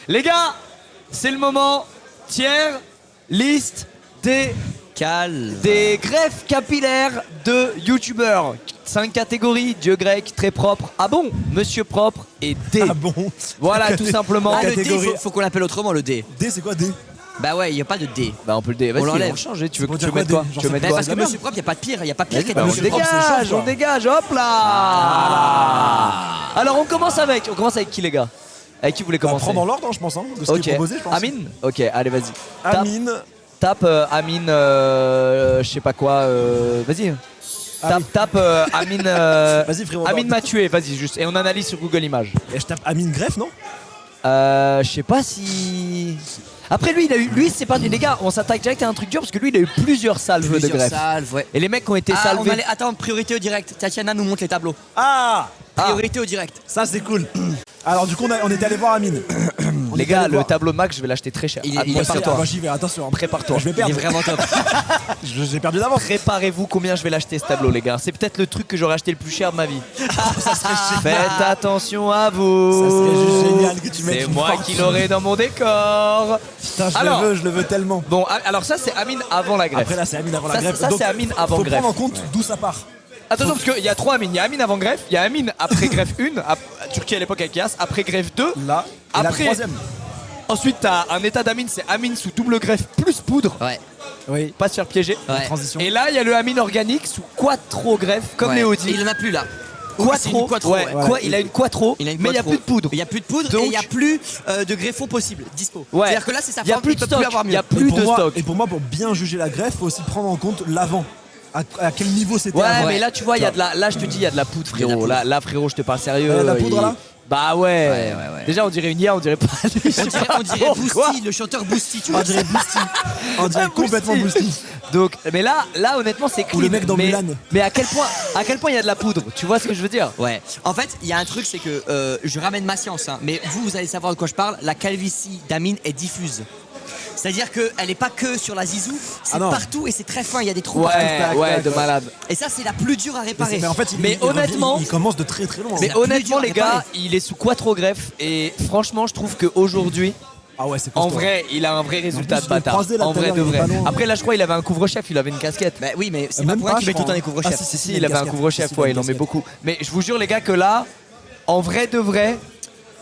Les gars, c'est le moment. Tiers, liste des greffes capillaires de youtubeurs. 5 catégories, Dieu grec, très propre, ah bon, monsieur propre et D. Ah bon. Voilà, tout simplement. Ah, le D, faut qu'on l'appelle autrement, le D. D, c'est quoi D? Bah ouais, il n'y a pas de D. Bah on peut le D. Vas-y, On l'enlève. on va changer. Tu veux C'est que tu pour veux dire mettre quoi, quoi? D? Tu veux mettre Mais quoi? parce que monsieur propre, il n'y a pas de pire, il n'y a pas pire Vas-y, qu'être bah, on monsieur propre. dégage, on dégage, hop là. Alors on commence avec qui les gars? Avec qui vous voulez On va commencer? prendre dans l'ordre, de ce qui est proposé, je pense. Amine. Ok, allez vas-y. Amine. Tape Amine, je sais pas quoi. Vas-y. Tape Amine. Vas-y, frérot. Amine m'a tué. Vas-y juste. Et on analyse sur Google Images. Et je tape Amine Greffe, non? Je sais pas si. Après lui, c'est pas les gars. On s'attaque direct à un truc dur parce que lui, il a eu plusieurs salves de greffe. Ouais. Et les mecs qui ont été salvés. Attends, priorité au direct. Tatiana nous montre les tableaux. Ah, Priorité au direct. ça c'est cool. Alors du coup, on était allé voir Amine. Les gars, le tableau Max, je vais l'acheter très cher. Il est Prépare-toi. Moi j'y vais, attention. Prépare-toi. Je vais Il est perdre. vraiment top. J'ai perdu d'avance. Préparez-vous combien je vais l'acheter ce tableau les gars. C'est peut-être le truc que j'aurais acheté le plus cher de ma vie. Faites attention à vous. Ça serait juste génial que tu mettes C'est une moi fortune. qui l'aurai dans mon décor. Putain, Alors. je le veux tellement. Bon, alors ça c'est Amine avant la greffe. Après là, c'est Amine avant la Ça, greffe. ça, Donc, c'est Amine avant faut greffe. prendre en compte d'où ça part. Attention parce qu'il y a 3 Amine. Il y a Amine avant greffe, il y a Amine après greffe 1, à Turquie à l'époque avec Yas, après greffe 2. Là, et Après- la troisième. Ensuite t'as un état d'Amine, c'est Amine sous double greffe plus poudre. Ouais. Oui. Pas se faire piéger. Ouais. Transition. Et là il y a le Amine organique sous quattro greffe, comme Ouais. Léo Et dit. il en a plus là. C'est une quattro, ouais. ouais. Quoi, il a une quattro, Il a une mais il n'y a quattro. plus de poudre. Il n'y a plus de poudre Donc- et il n'y a plus de greffons possibles, dispo. Ouais. C'est-à-dire que là, c'est sa Il y a forme, plus il de peut stock. plus avoir Il mieux. y a plus de stock. Et pour moi, pour bien juger la greffe, faut aussi prendre en compte l'avant. À quel niveau c'était Ouais, avant. mais là tu vois, il y a de la. Là je te dis, il y a de la poudre, Il y a de frérot. la Là, frérot, je te parle sérieux. Ouais, la poudre, là Bah ouais. Ouais. Déjà, on dirait une IA, on dirait pas. On dirait Boosty, le chanteur Boosty, tu vois. On dirait Boosty. On dirait complètement Boosty. Donc, mais là honnêtement, c'est clean. Ou le mec dans mais, Mulan. Mais à quel point il y a de la poudre? Tu vois ce que je veux dire? Ouais. En fait, il y a un truc, c'est que je ramène ma science, hein, mais vous allez savoir de quoi je parle. La calvitie d'Amine est diffuse. C'est-à-dire qu'elle n'est pas que sur la zizou, c'est non. partout et c'est très fin, il y a des trous Ouais, partout. ouais, de malade. Et ça, c'est la plus dure à réparer. Mais en fait, Mais honnêtement- il commence de très très loin. Mais la plus honnêtement, dure à les gars, réparer. il est sous quattro greffe et franchement, je trouve qu'aujourd'hui, Ah ouais, c'est en costaud. vrai, il a un vrai résultat plus, de je l'ai bâtard. croisé, là, En tout à vrai l'heure, de il est vrai. pas loin. Après, là, je crois, il avait un couvre-chef, il avait une casquette. Bah oui, mais c'est pas Même pour rien pas, qu'il met je tout le temps des crois. couvre-chefs. Ah, si, Si, il il a une avait un casquette. couvre-chef, Si, il a ouais, une il en met casquette. beaucoup. Mais je vous jure, les gars, que là, en vrai de vrai,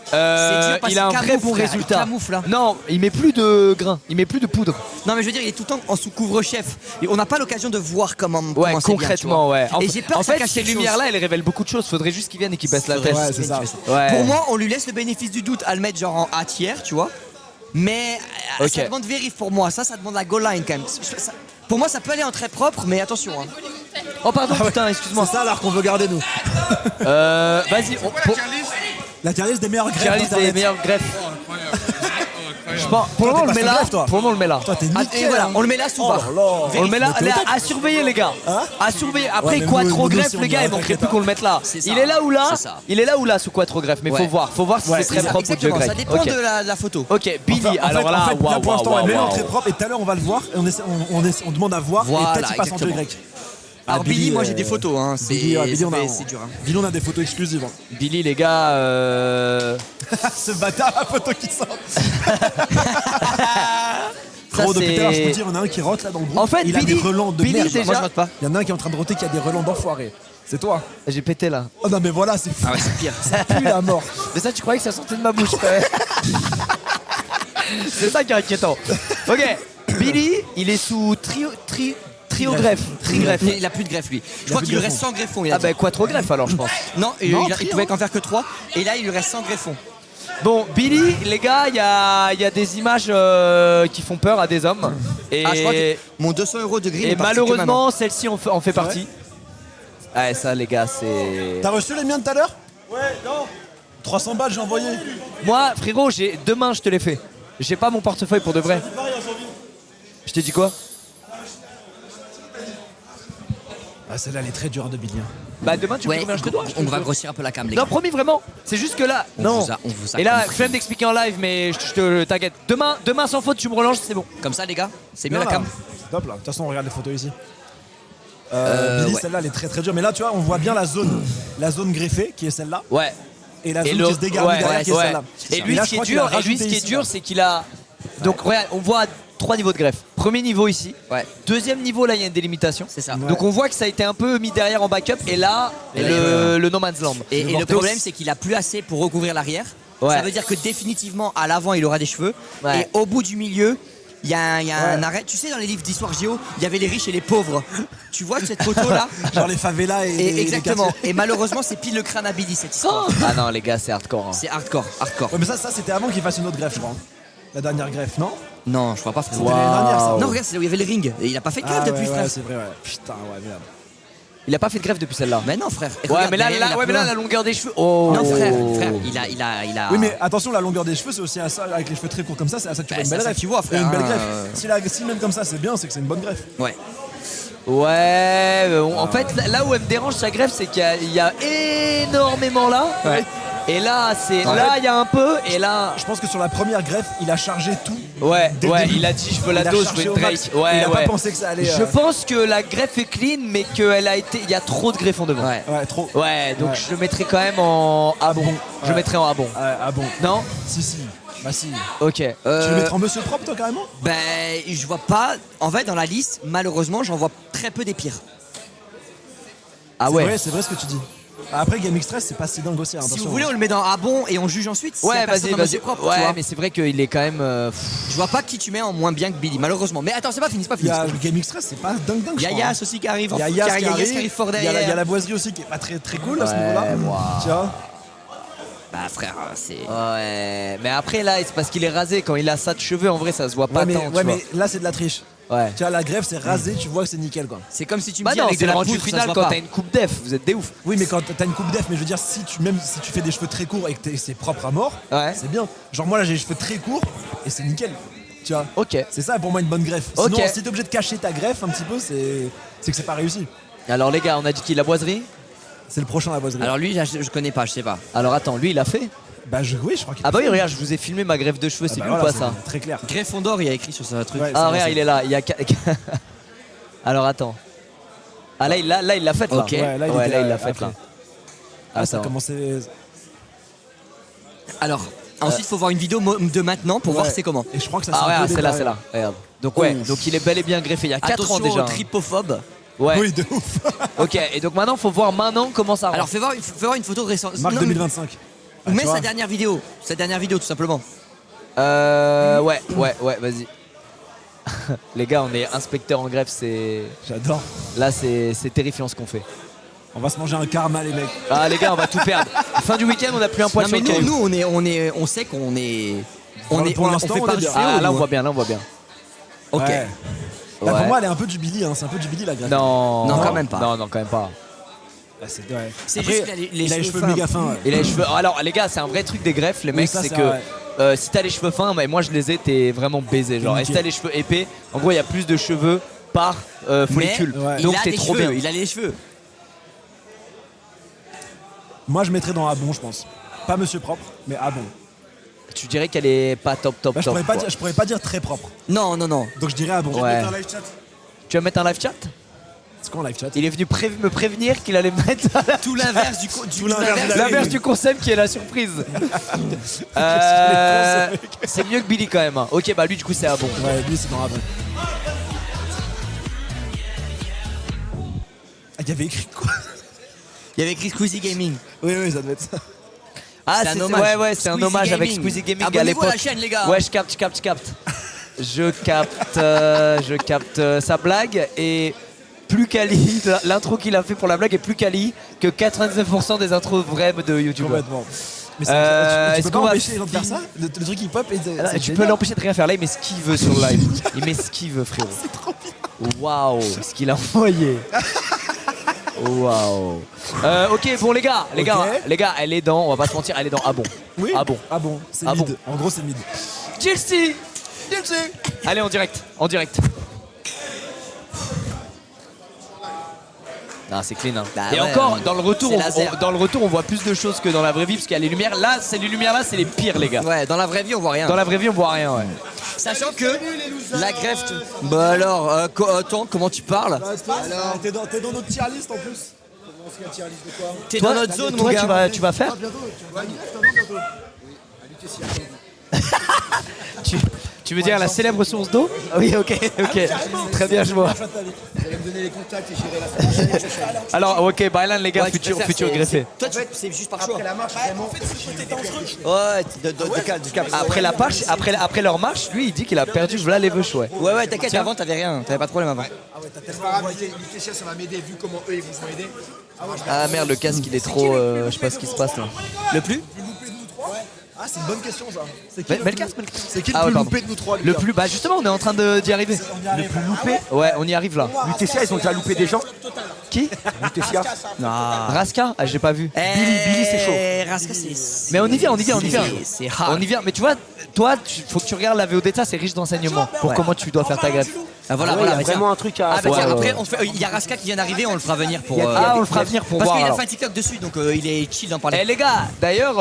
C'est dur parce il a un qu'il vrai camoufle, bon frère, il résultat. camoufle, là. Non, il met plus de grains, il met plus de poudre. Non mais je veux dire, il est tout le temps en sous couvre-chef. Et on n'a pas l'occasion de voir comment Ouais, c'est concrètement, bien, ouais. tu vois. Et j'ai peur en que ça fait, cache ces quelque chose. lumières-là, elles révèlent beaucoup de choses. Faudrait juste qu'ils viennent et qu'ils baissent la Faudrait tête. Ouais, juste c'est ça. qu'il fasse Ouais. Pour moi, on lui laisse le bénéfice du doute à le mettre genre en A tiers, tu vois. Mais Ok. ça demande vérif pour moi. Ça demande la goal line quand même. Pour moi, ça peut aller en très propre, mais attention. Hein. Oh, pardon, putain, excuse-moi. C'est ça l'art qu'on veut garder nous. Vas-y, La tier list des meilleures greffes. Charlie, c'est les d'Internet. meilleures greffes. Je pense, pour le Toi, moment, on t'es le met pas là. sur greffe, toi. Pour le moment, on le met là. Toi, t'es Ah, nickel. et voilà, hein. on le met là sous Oh VAR. là là. On le met là, Mais t'es au top. à surveiller les gars. Hein À surveiller. Après Ouais, mais quattro nous greffe aussi, on les gars, y il va, manquerait plus t'inquiète qu'on le mette là. C'est ça. Il est là ou là C'est ça. Il est là ou là sous quattro greffe. Mais Ouais. faut voir si Ouais, c'est très propre ou Dieu Exactement, grec. ça dépend Ok. de la photo. Ok, Billy, Enfin, alors là, là, pour l'instant, waouh, elle met waouh, en très waouh. propre et tout à l'heure on va le voir et on demande à voir Voilà, et peut-être il passe en Dieu exactement. grec. Alors Billy, moi j'ai des euh, photos, hein. Billy, Billy, C'est dur. Hein. Billy, on a des photos exclusives. hein. Billy, les gars. Ce bâtard, la photo qui sort. Ça, Gros, depuis tout à l'heure, je peux c'est. te dire, il y en a un qui rote là dans le groupe. En fait, il a Billy- des relents de Billy, merde. déjà- Moi je note pas. Il y en a un qui est en train de roter qui a des relents d'enfoiré. C'est toi. J'ai pété là. Oh non, mais voilà, c'est fou. Ah ouais, c'est pire. Ça pue la mort. Mais ça, tu croyais que ça sortait de ma bouche quand même. C'est ça qui est inquiétant. Ok, Billy, il est sous trio greffe. Tri-greffe. Il a plus de greffe lui. Je crois plus qu'il de lui reste greffons. 100 greffons. Il a Ah dit. bah quattro greffe alors, je pense. Non, Non, il pouvait qu'en faire que 3. Et là, il lui reste 100 greffons. Bon, Billy, les gars, il y a des images qui font peur à des hommes. Et, Ah, je crois que mon 200 € de grille et est parti que malheureusement, celle-ci en fait partie. Ouais, ça, les gars, c'est. T'as reçu les miens de tout à l'heure? Ouais, non. 300 balles, j'ai envoyé. Moi, frérot, demain, je te l'ai fait. J'ai pas mon portefeuille pour de vrai. Je t'ai dit quoi? Ah, celle-là, elle est très dure de Billy. Bah, demain, tu veux Ouais, combien je te dois? on va grossir un peu la cam, les gars. Non, promis, vraiment. C'est juste que là, non. on vous a Et là, compris. je viens d'expliquer en live, mais je te t'inquiète. Demain, sans faute, tu me relances, c'est bon. Comme ça, les gars, c'est mieux la cam. C'est top là. De toute façon, on regarde les photos ici. Billy, Ouais. celle-là, elle est très très dure. Mais là, tu vois, on voit bien la zone greffée qui est celle-là. Ouais. et la Et zone le- qui se dégarde ouais, derrière ouais, qui est ouais. celle-là. Et lui, là, ce je qui est crois qu'il a dur, rajouté ici, là. c'est qu'il a. Donc, regarde, on voit 3 niveaux de greffe. Premier niveau ici. Ouais. Deuxième niveau, là, il y a une délimitation. C'est ça. Ouais. Donc, on voit que ça a été un peu mis derrière en backup. Et là, le No Man's Land. Et le Donc, problème, c'est qu'il a plus assez pour recouvrir l'arrière. Ouais. Ça veut dire que définitivement, à l'avant, il aura des cheveux. Ouais. Et au bout du milieu, il y a un arrêt. Tu sais, dans les livres d'histoire géo, il y avait les riches et les pauvres. Tu vois cette photo-là Genre les favelas et les Exactement. quartiers. Et malheureusement, c'est pile le crâne à Billy, cette histoire. Ah non, les gars, c'est hardcore. Hein. C'est hardcore, hardcore. Ouais, mais ça c'était avant qu'il fasse une autre greffe, je crois. La dernière greffe, non? Non, je crois pas. frérot. C'était l'année dernière, ça. Non, regarde, c'est là où il y avait le ring. Et il a pas fait de greffe Ah, depuis, ouais, frère. ouais, c'est vrai, ouais. Putain, ouais, merde. Il a pas fait de greffe depuis celle-là. Mais non, frère. Et Ouais, regarde, mais là, derrière, il a ouais, mais plein. là, la longueur des cheveux. Oh. Non, frère, il a. Oui, mais attention, la longueur des cheveux, c'est aussi à ça, avec les cheveux très courts comme ça, c'est à ça que tu vois une c'est belle à ça greffe. que tu vois, frère, Et une belle hein, greffe. Si même comme ça, c'est bien, c'est que c'est une bonne greffe. Ouais. Ouais, en fait, là où elle me dérange sa greffe, c'est qu'il y a énormément là. Ouais. Et là, c'est En là, fait- il y a un peu. Et là, Je pense que sur la première greffe, il a chargé tout. ouais, Dès le ouais, début. il a dit je veux la Il a dose, je chargé veux au une max. Drake. Ouais, Il a ouais. pas pensé que ça allait. Je pense que la greffe est clean, mais qu'elle a été, il y a trop de greffes en devant. Ouais. Ouais, trop. Ouais, donc Ouais. je le mettrais quand même en ah bon. Je le Ouais. mettrais en ah bon. Ah bon. Non. Si. Bah si. Ok. Tu le mettrais en monsieur propre, toi, carrément? Ben, je vois pas. En fait, dans la liste, malheureusement, j'en vois très peu des pires. Ah ouais. C'est vrai ce que tu dis. Après, Game X13, c'est pas si dingue aussi, hein, Si attention. vous voulez, on le met dans ah bon et on juge ensuite. s'il y a Ouais, personne vas-y, dans vas-y. Monsieur propre, tu Ouais, vois. mais c'est vrai qu'il est quand même. Je vois pas qui tu mets en moins bien que Billy, malheureusement. Mais attends, c'est pas fini, c'est pas Il fini. y a Game X13, c'est pas dingue. Il y a je crois, hein. Yas aussi qui arrive. Il y a Yas qui arrive fort Il y a derrière. la boiserie aussi qui est pas très cool à ce Ouais, niveau-là. wow. Tu vois? Bah, frère, c'est. Ouais. Mais après là, c'est parce qu'il est rasé. Quand il a ça de cheveux, en vrai, ça se voit pas Ouais, mais, tant. tu ouais, vois. mais là, c'est de la triche. Ouais. Tu vois, la greffe, c'est rasé, tu vois que c'est nickel, quoi. C'est comme si tu me Bah dis non, avec c'est de le la rendu poudre, ça final se voit quand pas. t'as une coupe def. Vous êtes des ouf. Oui, mais quand t'as une coupe def, mais je veux dire, si tu fais des cheveux très courts et que c'est propre à mort, Ouais. c'est bien. Genre, moi, là, j'ai les cheveux très courts et c'est nickel. Tu vois? Ok. C'est ça pour moi une bonne greffe. Ok. Sinon, si t'es obligé de cacher ta greffe un petit peu, c'est que c'est pas réussi. Alors les gars, on a dit qu'il la boiserie. C'est le prochain à la boiserie. Alors lui, je connais pas, je sais pas. Alors attends, lui il a fait. Bah, oui, je crois qu'il Ah bah oui, regarde, je vous ai filmé ma greffe de cheveux, c'est lui ou pas ça? Très clair. Greffon d'or, il y a écrit sur ce truc. Ouais. Ah c'est regarde, vrai, il est là. Il y a. Alors attends. Ah là, il l'a fait là. Ok. Ouais, là, il était, l'a fait après. là. Ah, ça a Attends. commencé. Alors, ensuite, il faut voir une vidéo de maintenant pour voir Ouais. c'est comment. Et je crois que ça Ah s'est un regarde, peu c'est là, démarré. c'est là. Regarde. Donc ouais, Ouf. donc il est bel et bien greffé il y a 4 ans Attention déjà. aux tripophobe. Ouais. Oui, de ouf. Ok, et donc maintenant faut voir comment ça rend. Alors, fais voir une photo de récent. Marque Non, 2025. Ou Ah, mets tu vois. sa dernière vidéo. Sa dernière vidéo, tout simplement. Ouais, vas-y. Les gars, on est inspecteur en greffe, c'est. J'adore. Là, c'est terrifiant ce qu'on fait. On va se manger un karma, les mecs. Ah, les gars, on va tout perdre. Fin du week-end, on a plus un poil Non, sur mais le nous, caillou. on sait qu'on est. Pour On l'instant, fait on pas est du bien. fléau. Ah, là, on nous, voit bien, là, on voit bien. Ok. Ouais. Là, Ouais. pour moi, elle est un peu du Billy, hein. C'est un peu du Billy, la greffe. Non, Non, quand même pas. Non, quand même pas. Ah, ouais. C'est Après, juste qu'il a les il a les cheveux cheveux fins. méga fins. Ouais. Et les cheveux. Alors, les gars, c'est un vrai truc des greffes, les mecs, ça, c'est c'est que vrai. si t'as les cheveux fins, mais moi je les ai, t'es vraiment baisé. Genre, et si Nickel. t'as les cheveux épais, en gros, il y a plus de cheveux par Mais follicule. Ouais. Donc, il a t'es des trop cheveux. bien. Il a les cheveux. Moi, je mettrais dans Abon, je pense. Pas Monsieur Propre, mais Abon. Tu dirais qu'elle est pas top. Bah, je pourrais pas dire très propre. Non. Donc, je dirais Abon. Ouais. Un live chat. Tu vas mettre un live chat? C'est quoi un live chat? Il est venu me prévenir qu'il allait mettre Tout l'inverse du Tout l'inverse de la- l'inverse du concept qui est la surprise. C'est mieux que Billy quand même. Hein. Ok, bah lui du coup c'est à bon. Ouais, lui, c'est dans Abon. Ah, il y avait écrit quoi? Il y avait écrit Squeezie Gaming. Oui, ça doit être ça. Ah C'est un c'est hommage. ouais, c'est un Squeezie hommage avec Gaming. Squeezie Gaming à Abonnez-vous à l'époque. la chaîne, les gars. Ouais, je capte. Je capte sa blague et plus quali, l'intro qu'il a fait pour la blague est plus quali que 99% des intros vraies de YouTube. Complètement. Mais tu est-ce peux qu'on pas va empêcher les gens de faire ça? Le truc hip hop et Tu peux l'empêcher de rien faire là, il met ce qu'il veut sur le live. Il met ce qu'il veut, frérot. C'est trop bien. Waouh, ce qu'il a envoyé. Waouh. Ok, bon les gars, elle est dans, on va pas se mentir, elle est dans ah bon. Oui. Ah bon. Ah bon, c'est Ah mid. bon. En gros, c'est mid. Chelsea. Allez en direct. Non, c'est clean. Hein. Bah Et ouais, encore, dans le retour, c'est laser. dans le retour, on voit plus de choses que dans la vraie vie parce qu'il y a les lumières. Là, c'est les pires, les gars. Ouais, dans la vraie vie, on voit rien. Dans la vraie vie, on voit rien. Ouais. Sachant que la greffe. Bah alors, attends, comment tu parles? Alors, t'es dans notre tier list en plus. T'es dans notre zone, mon Toi, gars. tu vas faire tu veux dire la célèbre source d'eau? Oui, ok. Très bien, je vois. Vous allez me donner les contacts et j'irai la semaine prochaine. Alors, ok, Bylan, les gars, Ouais, tu futur préfères, greffé. Toi, c'est juste par choix. Après la marche, vraiment. Ouais, de cap. Après leur marche, lui, il dit qu'il a perdu voilà les veuches, ouais. Ouais, t'inquiète, avant, t'avais rien. T'avais pas de problème avant. C'est pas grave, Laetitia, ça va m'aider vu comment eux ils vous ont aidé. Ah merde, le casque, il est trop. Je sais pas ce qui se passe là. Le plus Ah, c'est une bonne question ça. C'est qui, Mets le casque, c'est qui le Ah ouais, plus pardon. loupé de nous trois, Le Lucas? plus. Bah, justement, on est en train d'y arriver. Le plus loupé? Ouais, on y arrive là. Lutetia, ils ont déjà loupé des gens. Qui Lutetia. Raska Ah, j'ai pas vu. Billy, c'est chaud. Raska, c'est. Mais on y vient. C'est hard. On y vient. Mais tu vois, toi, faut que tu regardes la VOD, ça, c'est riche d'enseignements. Pour comment tu dois faire ta greffe. Ah, voilà, Ah ouais, il y a bah, tiens. vraiment un truc à Ah, bah faire. tiens, Ouais, après, ouais. il y a Raska qui vient d'arriver, on le fera venir pour. On le fera venir pour Parce voir. qu'il a alors. fait un TikTok dessus, donc il est chill d'en Eh parler. les gars, d'ailleurs,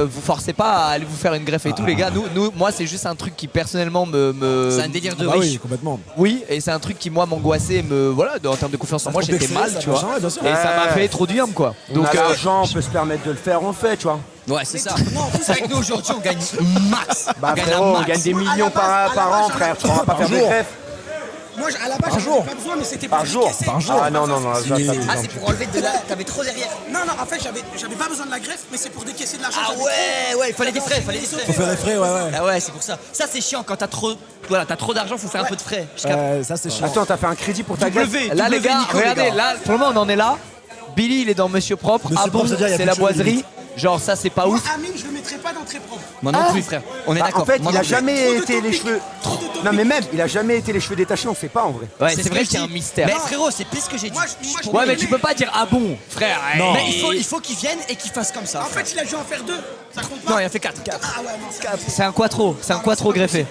vous forcez pas à aller vous faire une greffe et tout, les gars. Moi, c'est juste un truc qui personnellement C'est un délire de Bah oui, riche. complètement. Oui, et c'est un truc qui moi m'angoissait, voilà, en termes de confiance en moi, j'étais complexait, mal, ça tu vois. machin, ouais, bien sûr. Et ça m'a Ouais. fait trop du bien, quoi. Donc Donc, l'argent, on peut se permettre de le faire, on le fait, tu vois. Ouais, c'est ça. C'est vrai que nous aujourd'hui, on gagne max. Bah on gagne frérot, un on max. gagne des millions par an, frère. Tu vas pas faire de greffe. Moi, à la base, j'en avais pas besoin, mais c'était pour Par jour. décaisser. Ah non, ça, Il est- ça, Ah, c'est pour enlever de la. T'avais trop derrière. Non, en fait, j'avais pas besoin de la greffe, mais c'est pour décaisser de l'argent. Ah ouais, il fallait des frais, Faut faire les frais, ouais. Ah ouais, c'est pour ça. Ça, c'est chiant quand t'as trop d'argent, faut faire un peu de frais. Je capte. Ça, c'est chiant. Attends, t'as fait un crédit pour ta greffe? là, les gars, Nico, les regardez, gars. là, pour le moment, on en est là. Billy, il est dans Monsieur Propre. Monsieur Ah bon, Propre, c'est-à-dire, il y a c'est plus la de choses, boiserie. limite. Genre, ça, c'est pas Moi, ouf. Amine, je le mettrais pas dans très propre. Moi non plus, frère. On est Bah, d'accord. en fait, Moi il a non plus. jamais été les cheveux. Non, mais même, il a jamais été les cheveux détachés, on sait pas en vrai. Ouais, C'est c'est ce vrai que qu'il y a je un dis. mystère. Mais frérot, c'est pire ce que j'ai dit. Moi, je- Ouais, mais tu peux pas dire ah bon, frère. Non. Mais il faut qu'il vienne et qu'il fasse comme ça. En fait, il a dû en faire 2. Ça compte pas. Non, il a fait 4. Ah ouais, non, c'est C'est un quattro greffé.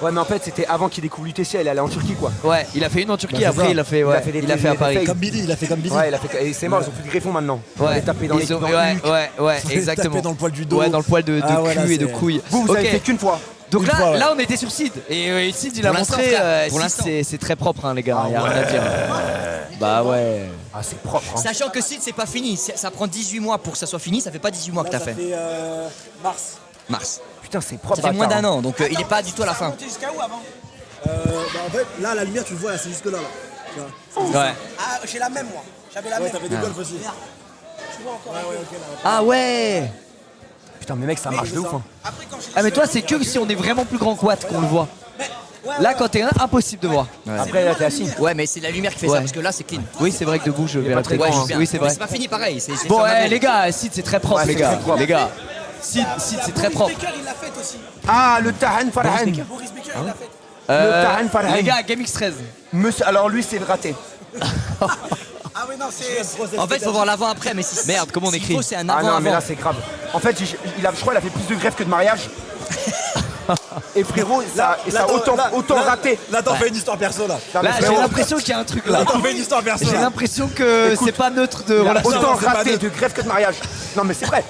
Ouais, mais en fait, c'était avant qu'il découvre l'UTC, elle allait en Turquie, quoi. Ouais, il a fait une en Turquie, Bah, c'est après ça. il a fait, ouais, il a fait à Paris. Comme Billy, il a fait comme Billy. Ouais, il a fait. Et c'est mort, ils ont plus de greffons maintenant. On Ouais, les taper dans les Ils ont- dans le ouais, huc. ouais, Faut les exactement. taper dans le poil du dos. Ouais, dans le poil de Ah ouais, là, cul et de c'est- couille. Vous Ok. avez fait qu'une fois. Donc Une là, fois, ouais. là, on était sur Sid. Et Sid, il a Pour l'instant, montré. frère, pour Sid, l'instant. c'est très propre, hein, les gars. Il y a rien à dire. Bah ouais. Ah, c'est propre, hein. Sachant que Sid, c'est pas fini. Ça prend 18 mois pour que ça soit fini. Ça fait pas 18 mois que t'as fait. mars. Mars. Putain, c'est propre. Ça fait moins bâtard, d'un hein. an, donc il est pas du tout à la fin. monté jusqu'à où avant En fait, là, la lumière, tu le vois, là, c'est jusque là. Tu vois. Ouais. Ah, j'ai la même, moi. J'avais la Ouais, même. t'avais des golfs aussi. Tu vois encore. Ah ouais. Putain, mais mec, ça marche de ouf, hein. Après, quand j'ai Ah mais toi, c'est que si on est vraiment plus grand que Watt qu'on le voit. Là, quand t'es impossible de voir. Après, là, t'es assis. Ouais, mais c'est la lumière qui fait Ouais. ça parce que là, c'est clean. Oui, c'est vrai que debout, je verrai pas très très Ouais, grand. je suis hein. bien. Oui, c'est Mais vrai. c'est pas fini pareil. C'est Bon, fait en avril. les gars, Sid, c'est très propre, Ouais, les c'est gars. très propre. Les gars. Sid, c'est très propre. Baker, il l'a fait aussi. Ah, le Tahan Farhan. Boris Baker, il l'a fait. Tahan Farhan. Les gars, GameX 13. Monsieur, alors lui, c'est raté. Ah oui, non, c'est. En fait, il faut voir l'avant-après. Mais si Merde, comment on s'il écrit faut, c'est un Ah non, mais là, avant-avant. c'est grave. En fait, je crois qu'il a fait plus de greffes que de mariage. Et frérot, ça a autant raté. Là, t'en fais une histoire perso, là. Non, mais Là, j'ai frérot, l'impression qu'il y a un truc là. Là, t'en fais une histoire perso, J'ai là. l'impression que c'est pas neutre de il a relation. autant c'est pas raté neutre. de greffes que de mariage. Non, mais c'est vrai.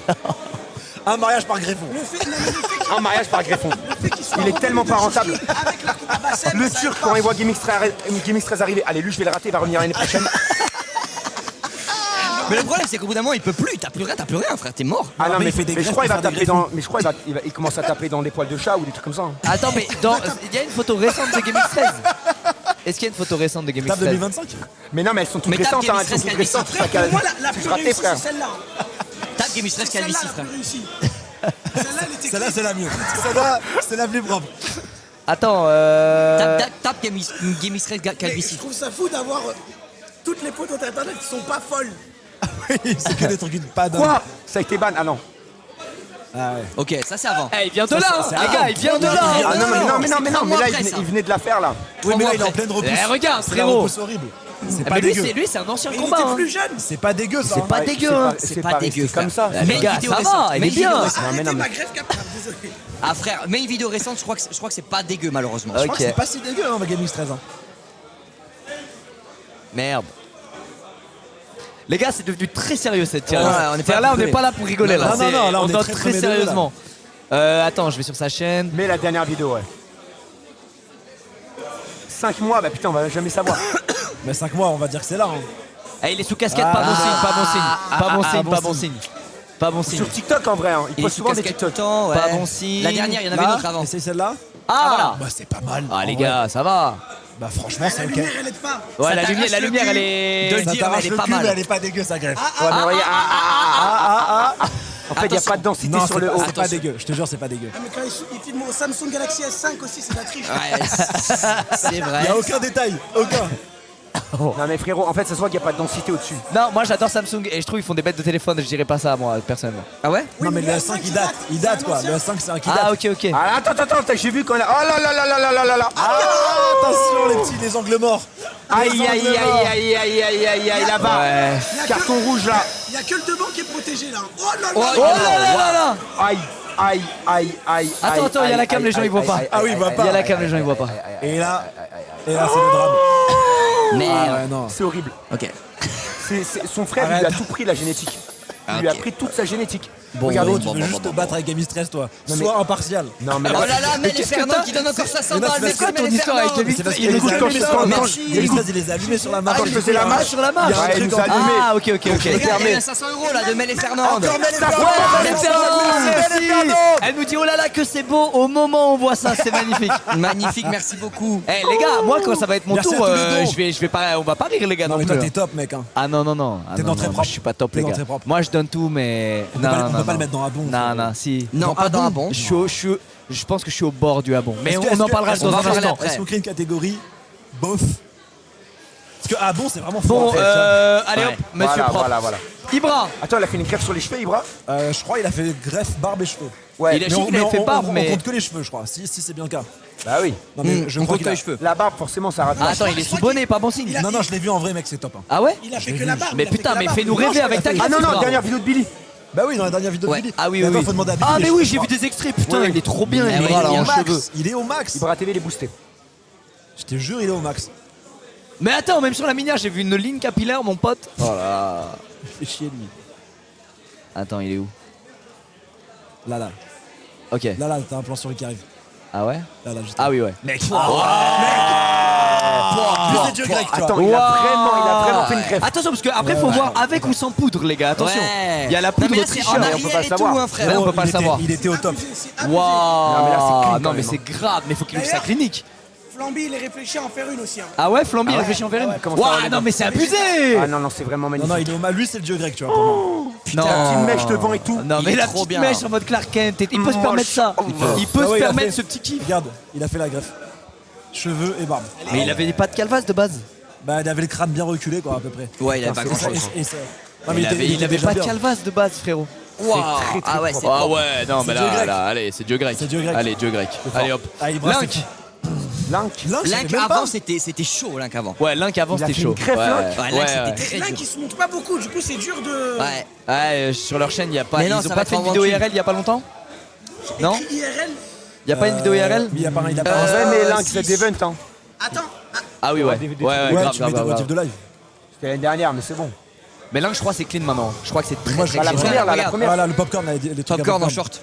Un mariage par greffon. Le fait, non, mais le fait Un mariage par greffon. qu'il soit Il est tellement pas rentable. avec la Bassem, Le ça Turc, passe. quand il voit GameX 13 arriver, allez, lui, je vais le rater, il va revenir l'année prochaine. Mais le problème, c'est qu'au bout d'un moment, il peut plus. T'as plus rien, frère. T'es mort. Ah non, mais mais, il fait des mais je greffes crois qu'il va pour faire des taper dans. Mais je crois qu'il commence à taper dans des poils de chat ou des trucs comme ça. hein. Attends, mais il y a une photo récente de GameX 13. Est-ce qu'il y a une photo récente de GameX Tape 13 2025. Mais non, mais elles sont toutes Mais tape récentes, hein, Game elles sont toutes Stress récentes. Calvici. c'est ça Pour moi, la tu plus raté, réussie, frère. c'est celle-là. Tape Game Stress Celle-là, Calvici, la frère. plus réussie. Celle-là, elle était Celle-là, c'est la mieux. Celle-là, c'est la plus propre. Attends, Tape Game Stress Mais Calvici. je trouve ça fou d'avoir toutes les photos d'internet qui sont pas folles. C'est que des trucs pas dingues. Quoi Ça a été ban. Ah non. Ah ouais. Ok, ça c'est avant. il vient de là, c'est les gars, il vient de là. Ah non, mais c'est non, trois mais mois là, après, ça. il venait de la faire là. Oui, mais là, il est en après. pleine repousse. Eh, regarde, C'est la frérot. repousse horrible. C'est Ah, pas mais lui, dégueu. c'est un ancien Mais il combat. était hein. plus jeune. C'est pas dégueu, ça. C'est pas hein. dégueu. hein. C'est pas dégueu, C'est comme frère. ça. Les gars, vidéo ça récente. va, il Mais est une vidéo bien. récente. Arrêtez mais- ma greffe capable, désolé. Ah frère, mais une vidéo récente, je crois que c'est pas dégueu malheureusement. Je crois Ok. que c'est pas si dégueu, hein, ma Game X13. Hein. Merde. Les gars, c'est devenu très sérieux cette Ouais, tirade. on est pas là, là on n'est pas là pour rigoler là. Non, non, C'est- non, là, on est note très très premier degré, là. sérieusement. Attends, je vais sur sa chaîne. Mais la dernière vidéo, ouais. 5 mois, bah putain, on va jamais savoir. Mais 5 mois, on va dire que c'est là. Hein. Eh, il est sous casquette, pas bon signe, pas bon signe. Pas bon signe, pas bon signe. Pas bon signe. Sur TikTok en vrai, hein. Il Il est poste sous souvent des casquette tout le TikTok. temps, ouais. Pas bon signe. La dernière, il y en avait une autre avant. Et c'est celle-là? Ah, Bah c'est pas mal. Ah, les En gars, ça va. vrai. Bah franchement c'est La ok. lumière, elle aide pas. Ouais, Ça la t'arrache lumière, le elle cul. est. De le Ça dire, t'arrache elle est le pas cul, mal. mais elle est pas dégueu sa greffe. Ouais, mais regarde, En fait, il n'y a pas de densité Non, sur c'est le pas, haut. c'est pas dégueu, je te jure, c'est pas dégueu. Ah, mais quand il filme au Samsung Galaxy S5 aussi, c'est de la triche. Ouais, c'est Il vrai. y a aucun détail, aucun. Non, mais frérot, en fait, ça se voit qu'il n'y a pas de densité au-dessus. Non, moi j'adore Samsung et je trouve qu'ils font des bêtes de téléphone. Je dirais pas ça, moi, personnellement. Ah ouais? Non mais mais le le S5 S5, il date quoi, le S5 c'est un qui date. Ah, ok, ok. Ah, attends, j'ai vu qu'on a. Oh là là là là là là là là. Attention les petits, les angles morts. Aïe, aïe, aïe, aïe, aïe, aïe, aïe, aïe, là-bas. Ouais. Carton rouge là. Il y a que le devant qui est protégé là. Oh là Oh là. Oh là là là là. Aïe, aïe, aïe, aïe. Attends, il y a la cam, les gens ils voient pas. Ah oui, il voit Il y a pas. la cam, les gens ils voient pas. Et là c'est le drame. Ah Merde. ouais, non. C'est horrible. Ok. Son frère, il lui a Arrête. tout pris la génétique. Il lui a pris toute sa génétique. Bon, Regardez. tu veux juste te battre avec Amy Stress toi. Non, Sois impartial. Non, mais Oh là. là là, mais les qu'est-ce que Fernand t'as qui donne encore 500 Mais là, balles. c'est Merci, quoi mais les histoire avec Fernand. Kevin C'est parce Il qu'il les écoute a quand allumés je sur la sors, marche. merci. Amy Stress il les a allumés sur la marche. Quand je faisais la marche. sur la marche. Il y a un Ouais, il truc nous a en allumés. Ah, ok, ok, ok. Les gars, il y a fermé. un 500 € là de Mel et Fernand. Encore Mel et Fernand. Ouais, merci. Elle nous dit oh là là que c'est beau au moment où on voit ça, c'est magnifique. Magnifique, merci beaucoup. Eh les gars, moi quand ça va être mon Merci tour, à tous les dons. je vais pas, on va pas rire les gars Non non mais plus. toi t'es top mec hein. Ah non non non, ah, T'es non, dans très non, propre. je suis pas top T'es les dans gars. très propre. Moi je donne tout mais On peut pas le mettre dans un bon. Non non si. Non, pas dans un bon. Je pense que je suis au bord du abon. Mais Est-ce que- on est-ce en que- parlera est-ce dans qu'on un va parler instant. après. Est-ce qu'on crée une catégorie bof? Parce que ah bon c'est vraiment Bon fort. en fait, hein. allez hop, monsieur propre. Voilà. Ibra. Attends, il a fait une greffe sur les cheveux, Ibra. Je crois il a fait greffe, barbe et cheveux. Ouais. Il a- Je sais qu'il avait fait barbe, on mais- compte que les cheveux je crois. Si c'est bien le cas. Bah oui. Non mais je On crois compte qu'il que a- les cheveux. La barbe, forcément, ça rate. Ah, attends, il est sous bonnet, pas bon signe. Non je l'ai vu en vrai mec c'est top. Hein. Ah ouais? Il a fait que la barbe. Mais il a fait putain, que la mais barbe. fais-nous rêver avec ta Ah, greffe. Ah non, Ibra. dernière vidéo de Billy. Bah oui dans la dernière vidéo Ouais. de Billy. Ah oui, Mais oui, attends, oui. faut demander à Billy. Ah les mais oui, cheveux. j'ai vu des extraits, putain, Oui. il est trop bien Ah oui, Ibra là il est en au max. cheveux. Il est au max. Ibra TV, il est boosté. Je te jure il est au max. Mais attends, même sur la minière, j'ai vu une ligne capillaire, mon pote. Oh là. Il fait chier lui. Attends, il est où? Là Ok. là t'as un plan sur lui qui arrive. Ah ouais? Là juste. Ah oui, ouais. Mec. Plus des dieux grecs tu vois. Attends, il a vraiment fait une greffe. Attention, parce qu'après, faut voir avec ou sans poudre, les gars. Attention. Ouais. Il y a la Non, poudre mais là, au c'est tricheur. en mais on peut arrière pas et savoir. tout, hein, frère. Ouais, on peut pas le savoir. Il était au top. C'est abusé. Non, mais là, c'est Waouh. clean, Non, quand mais même, c'est grave, mais faut qu'il ouvre sa clinique. Flamby, il est réfléchi à en faire une aussi. Hein. Ah ouais, Flamby, il réfléchit en faire une. comment ça va, Waouh, les non, gars mais c'est abusé. Ah non, c'est vraiment Non magnifique. il est au max. Lui c'est le dieu grec tu vois pour moi. Putain, la petite mèche devant et tout. Non, Il mais est la trop petite bien. mèche en mode Clark Kent, il peut se Moche. permettre ça. Il peut Ah se ouais, il a permettre fait- ce petit kiff. Regarde, il a fait la greffe. Cheveux et barbe. Mais il avait pas de calvas de base. Bah il avait le crâne bien reculé quoi à peu près. Ouais, il avait pas Et grand ça- chose. et ça- Non, mais Il avait était pas de déjà bien. calvas de base, frérot. Waouh. très, très Ah ouais, propre. c'est Ah propre. ouais, non, mais C'est Dieu grec. là, allez, c'est Dieu grec. C'est Dieu grec. Allez, Dieu grec. Allez hop. Ah, il brasse Link. ses- Link. Link, je sais Link même avant, pas. c'était chaud, Link avant. Ouais, Link avant Il a c'était fait une chaud. crêpe, Ouais, Link. Ouais, Link, c'était Et très là, dur. qui se montre pas beaucoup, du coup, c'est dur de. Ouais. Ouais, sur leur chaîne, il y a pas. Mais Ils non, ont ça pas va fait être une vidéo vendu. IRL il y a pas longtemps. Non. IRL. Il y a pas une vidéo IRL. Mais il a pas il a pas En vrai, mais Link, si, c'est si. d'event. Hein. Attends. Ah oui, ouais. des- des- Ouais, Ouais, grave, tu mets des grave, motifs grave. de live. C'était l'année dernière, mais c'est bon. Mais Link, je crois que c'est clean maintenant. Je crois que c'est très Moi, très je- Ah, la clean. première, là, la Regarde. première. Voilà, le popcorn, là, les trucs à Popcorn en popcorn. short.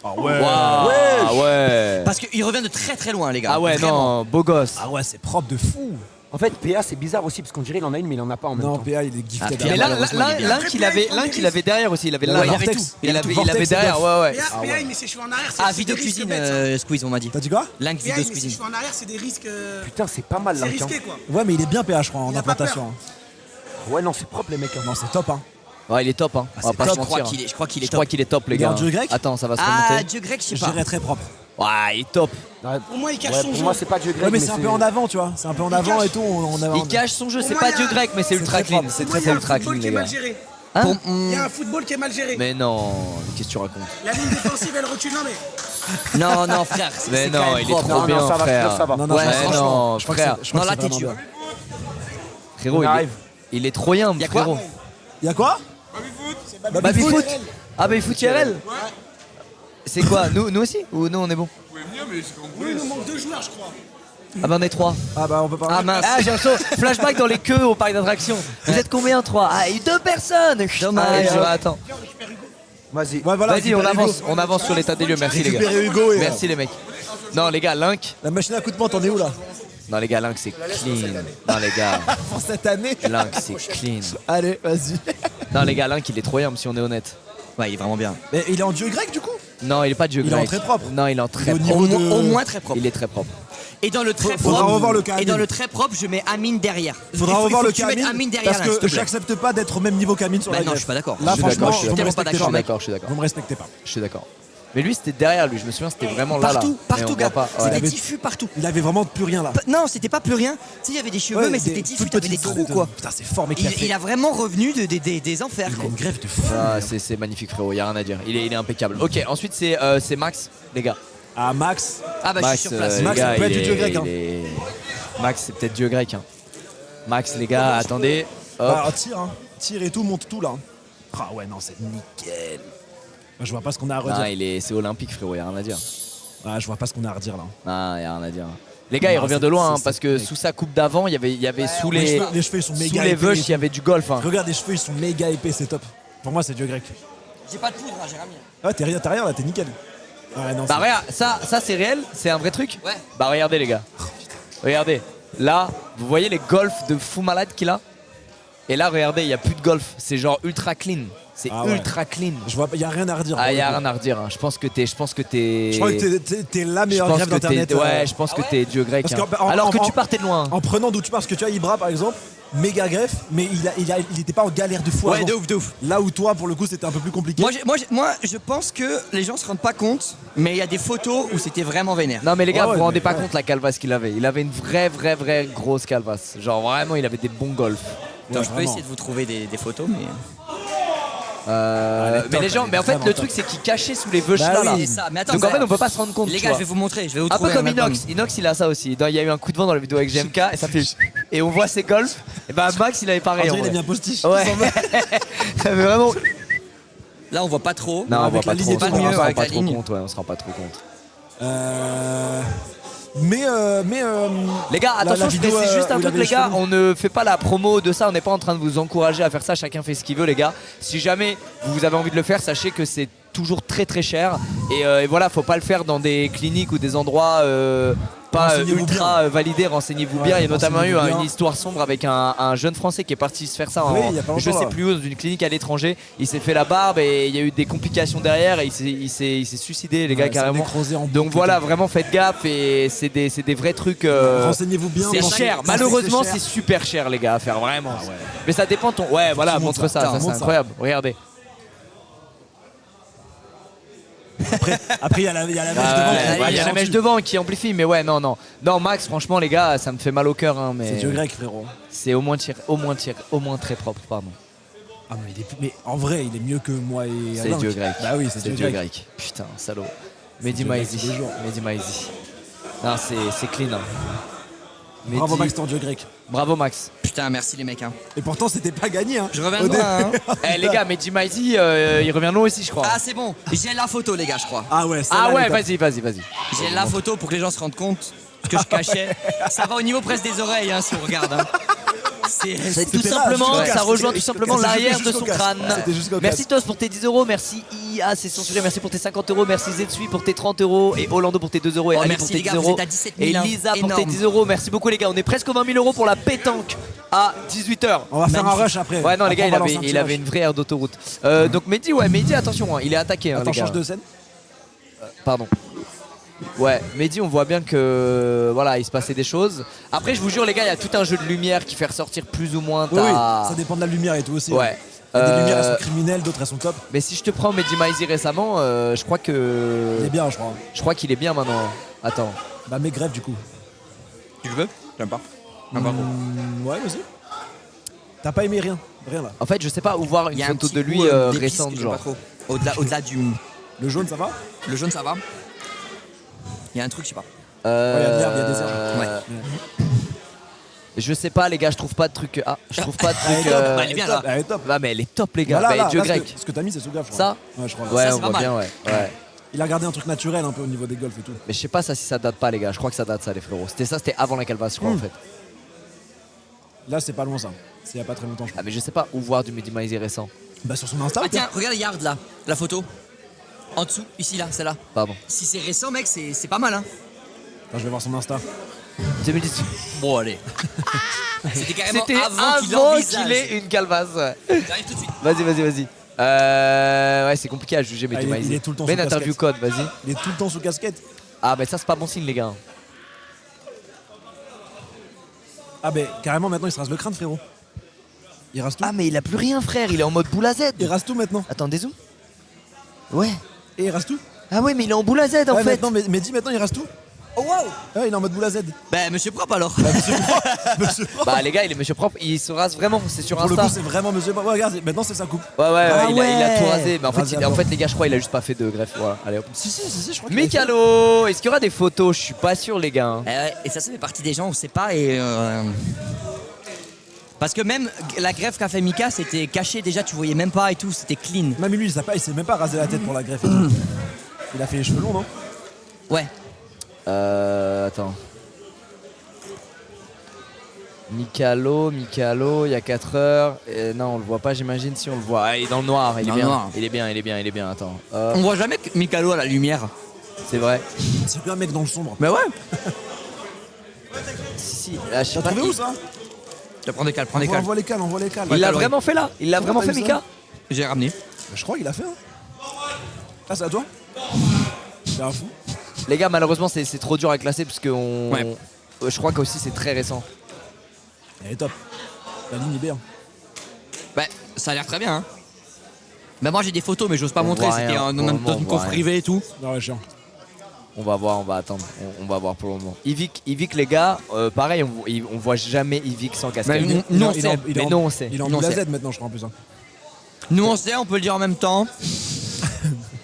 Ah ouais. Waouh, ouais. Parce qu'il revient de très très loin, les gars. Ah ouais, Vraiment. non, beau gosse. Ah ouais, c'est propre de fou. En fait, PA, c'est bizarre aussi, parce qu'on dirait il en a une, mais il en a pas en même Non, temps. PA, il est gifted. Ah, Mais Pierre, là, malheureusement, il est bien. Link, il avait derrière aussi. Il avait Ouais, là. il avait Vortex. tout. Il avait Vortex, derrière, c'est ouais, ouais. PA, il met ses cheveux en arrière. Ah, c'est vidéo des risques cuisine, bêtes, ça. Squeeze, on m'a dit. T'as dit quoi? Link PA, vidéo il met ses cuisine. cheveux en arrière, c'est des risques. Putain, c'est pas mal, C'est Link. hein. risqué, quoi. Ouais, mais il est bien PA, je crois, en Il a pas implantation. hein. Ouais, non, c'est propre, les mecs. hein. Non, c'est top, hein. Ouais, il est top, hein. On va c'est pas top. se Je crois mentir. qu'il est Je top. crois qu'il est top, les Il est gars. en dieu grec? Attends, ça va se Ah, remonter. Dieu grec, je sais Je pas. dirais très propre. Ouais, il est top. Pour moi, il cache Ouais, son pour jeu. moi, c'est pas Dieu grec. Ouais, mais c'est un peu en avant, tu vois. C'est un peu en avant et tout. Il cache son jeu, c'est Pour pas moi, Dieu il y a- grec, mais c'est ultra très clean. propre. C'est Pour moi, très il y a un ultra football clean, qui est les mal gars. géré. Hein Pour- Il y a un football qui est mal géré. Mais non, qu'est-ce que tu racontes? La ligne défensive, elle recule. Non, mais. Non, non, frère. c'est Mais quand non, même il est propre. trop Non, bien, non, ça va, frère. ça va. Non, non, Ouais, franchement, non, je crois que frère. c'est- je crois Non, que là, c'est t'es vraiment dur. bien. Frérot, On il arrive. il est trop bien, Y a quoi frérot. Il y a quoi? Babyfoot. Ah, Babyfoot IRL. C'est quoi? Nous aussi? Ou nous on est bon? Oui, il nous manque 2 joueurs, je crois. Ah bah on est 3. Ah bah, on peut pas. Ah mince. Ah, j'ai l'impression, flashback dans les queues au parc d'attractions. Vous êtes combien? 3? Ah, et 2 personnes. Dommage. Attends. Vas-y. Ouais, voilà, Vas-y, on récupère avance, Hugo. on avance sur l'état des lieux. Merci les gars. Récupérer Hugo et Merci les mecs. Non les gars, Link. la machine à coup de pente, t'en es où là? Non, les gars, Lynx, c'est clean. Non, les gars, Pour cette année. Lynx, c'est clean. Allez, vas-y. Non, les gars, Lynx, il est trop yam si on est honnête. Ouais, il est vraiment bien. Mais il est en dieu grec du coup. Non, il est pas de dieu Il est en grec. très propre. Non, il est en très Au propre. niveau de- Au moins très propre. Il est très propre. Et dans le très Faudra propre, revoir le cas et dans Amine. le très propre, je mets Amine derrière. Faudra Il faut revoir que le tu cas mettes Amine, Amine derrière. parce là, s'il que te plaît. j'accepte pas d'être au même niveau qu'Amine sur Bah la non, greffe. je suis pas d'accord. Là Je suis franchement, d'accord, je suis vous me tellement pas respectez d'accord, pas, mec. Je suis d'accord. Vous me respectez pas. Je suis d'accord. Mais lui, c'était derrière lui. Je me souviens, c'était vraiment là. Partout, là. partout, Mais on gars. voit pas. C'était Ouais. avait- diffus partout. Il avait vraiment plus rien là. Non, c'était pas plus rien. Tu sais, il y avait des cheveux, mais c'était diffus, t'avais des trous, quoi. Putain, c'est fort, mec. Il a vraiment revenu des enfers, Il a quoi. une greffe de fou. Ah, c'est magnifique, frérot. Y a rien à dire. Il est impeccable. Ok, ensuite, c'est Max, les gars. Ah, Max. Ah bah, je Max, suis sur place. les Max, gars, ça peut être il du dieu est- grec, hein. il est- Max, c'est peut-être dieu grec. Hein. Max, les gars, attendez. Hop. Ah, tire, hein. Tire et tout, monte tout là. Ah ouais, non, c'est nickel. Moi, je vois pas ce qu'on a à Non, redire. c'est olympique, frérot. Y a rien à dire. Ah, je vois pas ce qu'on a à redire là. Non, y a rien à dire. Les gars, il Non, revient c'est- de loin, hein, c'est- parce que sous sa coupe d'avant, il y avait sous Les les cheveux, ils sont sous méga les épais. veuches, il y avait du golf. Hein. Regarde, les cheveux, ils sont méga épais, c'est top. Pour moi, c'est dieu grec. J'ai pas de poudre, hein, Jérémy. Ah, t'as rien là, t'es nickel. Ouais, non, Bah c'est- regarde, ça c'est réel, c'est un vrai truc. Ouais. Bah regardez les gars. Regardez, là, vous voyez les golfs de fou malade qu'il a. Et là, regardez, il y a plus de golf. C'est genre ultra clean. C'est Ah ouais. ultra clean. Je vois, y a rien à redire. Ah, pour y a le coup. rien à redire. Hein. Je crois que t'es. Je crois que t'es la Je meilleure pense greffe que t'es. d'internet. Ouais, je pense que t'es dieu grec. Parce hein. qu'en- en- Alors que en- tu partais de loin. En prenant d'où tu pars, parce que tu as Ibra par exemple, méga greffe, mais il était pas en galère de fou. Ouais, avant. de ouf, de ouf. Là où toi, pour le coup, c'était un peu plus compliqué. Moi, je pense que les gens se rendent pas compte, mais il y a des photos où c'était vraiment vénère. Non mais les gars, Ouais, ouais, vous vous rendez mais pas ouais. compte la calvasse qu'il avait. Il avait une vraie grosse calvasse. Genre vraiment, il avait des bons golfs. Attends, Ouais, je peux vraiment. essayer de vous trouver des photos, mais. Mais top, les gens, elle est mais en fait, vraiment le top. truc c'est qu'il cachait sous les veuches Bah là. oui. là. C'est ça, mais attends, Donc en ça- fait, on peut pas se rendre compte. Les tu gars, vois. je vais vous montrer, je vais vous Un trouver peu comme album. Inox. Inox, il a ça aussi. Il y a eu un coup de vent dans la vidéo avec GMK et ça fait. Et on voit ses golfs. Et bah Max, il avait On pareil. dirait en il a vrai. bien postiche. Ouais. Ça fait vraiment. Là, on voit pas trop. Non, on avec voit pas la ligne trop. et tout, On on se voit rend avec pas la trop ligne. compte. Ouais, on se rend pas trop compte. Mais Les gars, La attention, je vidéo, précise juste où un il truc, avait les les gars. cheveux. On ne fait pas la promo de ça. On n'est pas en train de vous encourager à faire ça. Chacun fait ce qu'il veut, les gars. Si jamais vous avez envie de le faire, sachez que c'est toujours très cher. Et voilà, faut pas le faire dans des cliniques ou des endroits pas Renseignez-vous ultra validés. Renseignez-vous Ouais, bien. Il y a notamment eu renseignez-vous bien. une histoire sombre avec un jeune Français qui est parti se faire ça Oui, en, il y a pas je longtemps, sais là. plus où, dans une clinique à l'étranger. Il s'est fait la barbe et il y a eu des complications derrière et il s'est suicidé, les gars, Ouais, ça carrément. nécrosé en Donc boucle voilà, et tout. vraiment faites gaffe et c'est des vrais trucs. Renseignez-vous bien. C'est Pensez- cher, pensez que malheureusement cher. c'est super cher les gars à faire vraiment. Mais ça dépend ton. Ouais voilà, tu montres montre ça. ça, ça Montre c'est ça. incroyable. Regardez. Après, il y a la mèche ouais, devant. Il y a la mèche devant qui amplifie, mais ouais non. Non Max, franchement les gars, ça me fait mal au cœur hein, C'est mais dieu grec, frérot. c'est au moins très propre, pardon. Ah, mais en vrai, il est mieux que moi et C'est Alain. dieu grec. Bah oui, c'est dieu grec. Putain, salaud. Mehdi Dieu grec Maizi. tous les jours. Mehdi Maizi. Non, c'est clean. Hein. Bravo Mehdi- Max, t'es en dieu grec. Bravo Max. Putain, merci les mecs. Hein. Et pourtant, c'était pas gagné. Hein. Je reviens Au de dé- loin. Hein. Eh les gars, Mehdi Maizi, il revient de loin aussi, je crois. Ah, c'est bon. J'ai la photo, les gars, je crois. Ah ouais, Ah celle-là, ouais, elle est top. vas-y. J'ai la photo pour que les gens se rendent compte que je cachais. Ça va au niveau presque des oreilles, hein, si on regarde. Hein. C'est C'est tout C'était là, simplement, jusqu'au ça casque, rejoint tout jusqu'au simplement casque. l'arrière C'était de son jusqu'au crâne. casque. C'était jusqu'au Merci casque. Tos pour tes 10 euros, merci IA, c'est censuré, merci pour tes 50 euros, merci Zetsui pour tes 30 euros, et Orlando pour tes 2 euros, et Oh, Ali merci, pour tes les 10 gars, vous euros, êtes à 17 et 000, hein. Lisa pour tes Énorme. 10 euros. Merci beaucoup les gars, on est presque aux 20 000 euros pour la pétanque à 18h. On va faire un Magnifique. rush après. Ouais non les Après, gars, on il va lancer un avait, petit il avait rush. une vraie aire d'autoroute. Donc Mehdi, attention, hein, il est attaqué. Attends, les gars. change de scène. Pardon. Ouais, Mehdi, on voit bien que voilà, il se passait des choses. Après, je vous jure, les gars, il y a tout un jeu de lumière qui fait ressortir plus ou moins Oui, oui, ta. ça dépend de la lumière et tout aussi. Ouais. Il y a des lumières, elles Euh, sont criminelles, d'autres elles sont top. Mais si je te prends Mehdi Maizi récemment, je crois que. Il est bien, je crois. Je crois qu'il est bien maintenant. Attends. Bah, mes greffes du coup. Tu le veux? J'aime pas. Ouais, vas-y. T'as pas aimé rien. Rien là. En fait, je sais pas où voir Il une y a un photo petit de lui goût, d'épices récente, que j'aime pas genre. trop. Au-delà du. Le jaune, ça va? Le jaune, ça va. Il y a un truc, je sais pas. il y a de l'herbe, il y a des herbes. Ouais. Je sais pas, les gars, je trouve pas de truc. Ah, je trouve pas de Elle est truc. top, elle est bien, là. Elle est top. Ah, mais elle est top, les gars. Bah, Bah, là, Dieu là, grec. ce que t'as mis, c'est sous grave, je Ça crois. Ouais, je crois. là. Ouais, Ça, on c'est pas voit mal. bien, ouais. Il a gardé un truc naturel un peu au niveau des golfs et tout. Mais je sais pas ça si ça date pas, les gars. Je crois que ça date, ça, les frérots. C'était avant la calvasse, je crois, en fait. Là, c'est pas loin ça. C'est il y a pas très longtemps, je Ah, crois. mais je sais pas où voir du Mehdi Maizi récent. Bah, sur son Insta. Ah tiens, regarde Yard là, la photo. En dessous, ici là, celle-là. Pardon. Si c'est récent, mec, c'est pas mal, hein. Attends, je vais voir son Insta. 2018. Bon, allez. C'était carrément C'était avant qu'il avant envisage. qu'il ait une calvasse. Ouais. J'arrive tout de suite. Vas-y. Ouais, c'est compliqué à juger, mais Ah, il est tout le temps Mets sous une interview casquette. code, vas-y. Il est tout le temps sous casquette. Ah, bah ça, c'est pas bon signe, les gars. Ah, ben carrément, maintenant, il se rase le crâne, frérot. Il rase tout. Ah, mais il a plus rien, frère. Il est en mode boule à Z. Il rase tout maintenant. Attends, des zooms. Ouais. Et il rase tout. Ah, ouais, mais il est en boule à Z en Ouais, fait. maintenant, mais dis maintenant, il rase tout. Oh, waouh. Ouais, il est en mode boule à Z. Bah, monsieur propre alors. Monsieur Propre. Bah, les gars, il est monsieur propre. Il se rase vraiment. C'est sur Pour le Insta. coup, c'est vraiment Monsieur Propre. Ouais, regarde, maintenant, c'est sa coupe. Ouais, Ah il a tout ouais. rasé. Mais en fait, Rasé à en bord. fait, les gars, je crois, il a juste pas fait de greffe. Voilà, allez hop. Si, je crois qu'il a fait. Mikalo, est-ce qu'il y aura des photos? Je suis pas sûr, les gars. Eh ouais, et ça fait partie des gens, on sait pas. Parce que même la greffe qu'a fait Mika, c'était caché déjà, tu voyais même pas et tout, c'était clean. Même lui, il s'est même pas rasé la tête pour la greffe. et tout. Il a fait les cheveux longs, non? Ouais. Attends. Mikalo, il y a 4 heures. Non, on le voit pas, j'imagine. Si on le voit. Ah, il est dans le noir. Il est Dans le bien. noir. Il est bien. Attends. On voit jamais que Mikalo à la lumière. C'est vrai. C'est plus un mec dans le sombre. Mais ouais. Si. Ah, je sais T'as pas. trouvé où ça? Je prends des cales, prends des On cales. voit les cales, on voit les cales. Il l'a Calories. vraiment fait là. Il l'a vraiment t'as fait, vu ça Mika. J'ai ramené. Je crois qu'il a fait. Hein. Ah, c'est à toi? C'est un fou. Les gars, malheureusement, c'est trop dur à classer parce que Ouais. je crois qu'aussi c'est très récent. Elle est top. La ligne est bien. Bah, ça a l'air très bien. Hein. Bah, moi j'ai des photos, mais j'ose pas On montrer. voit C'était rien, dans pour le moment, une on voit coffre rien. privée et tout. Non, ouais, chiant. On va voir, on va attendre. On va voir pour le moment. Yvick, les gars, pareil, on voit jamais Yvick sans casquette. Mais nous, on Il est sait. en- il est Mais en- nous, on sait. Il est en Nous, on boule à sait. Z maintenant, je crois, en plus. Hein. Nous on sait, on peut le dire en même temps.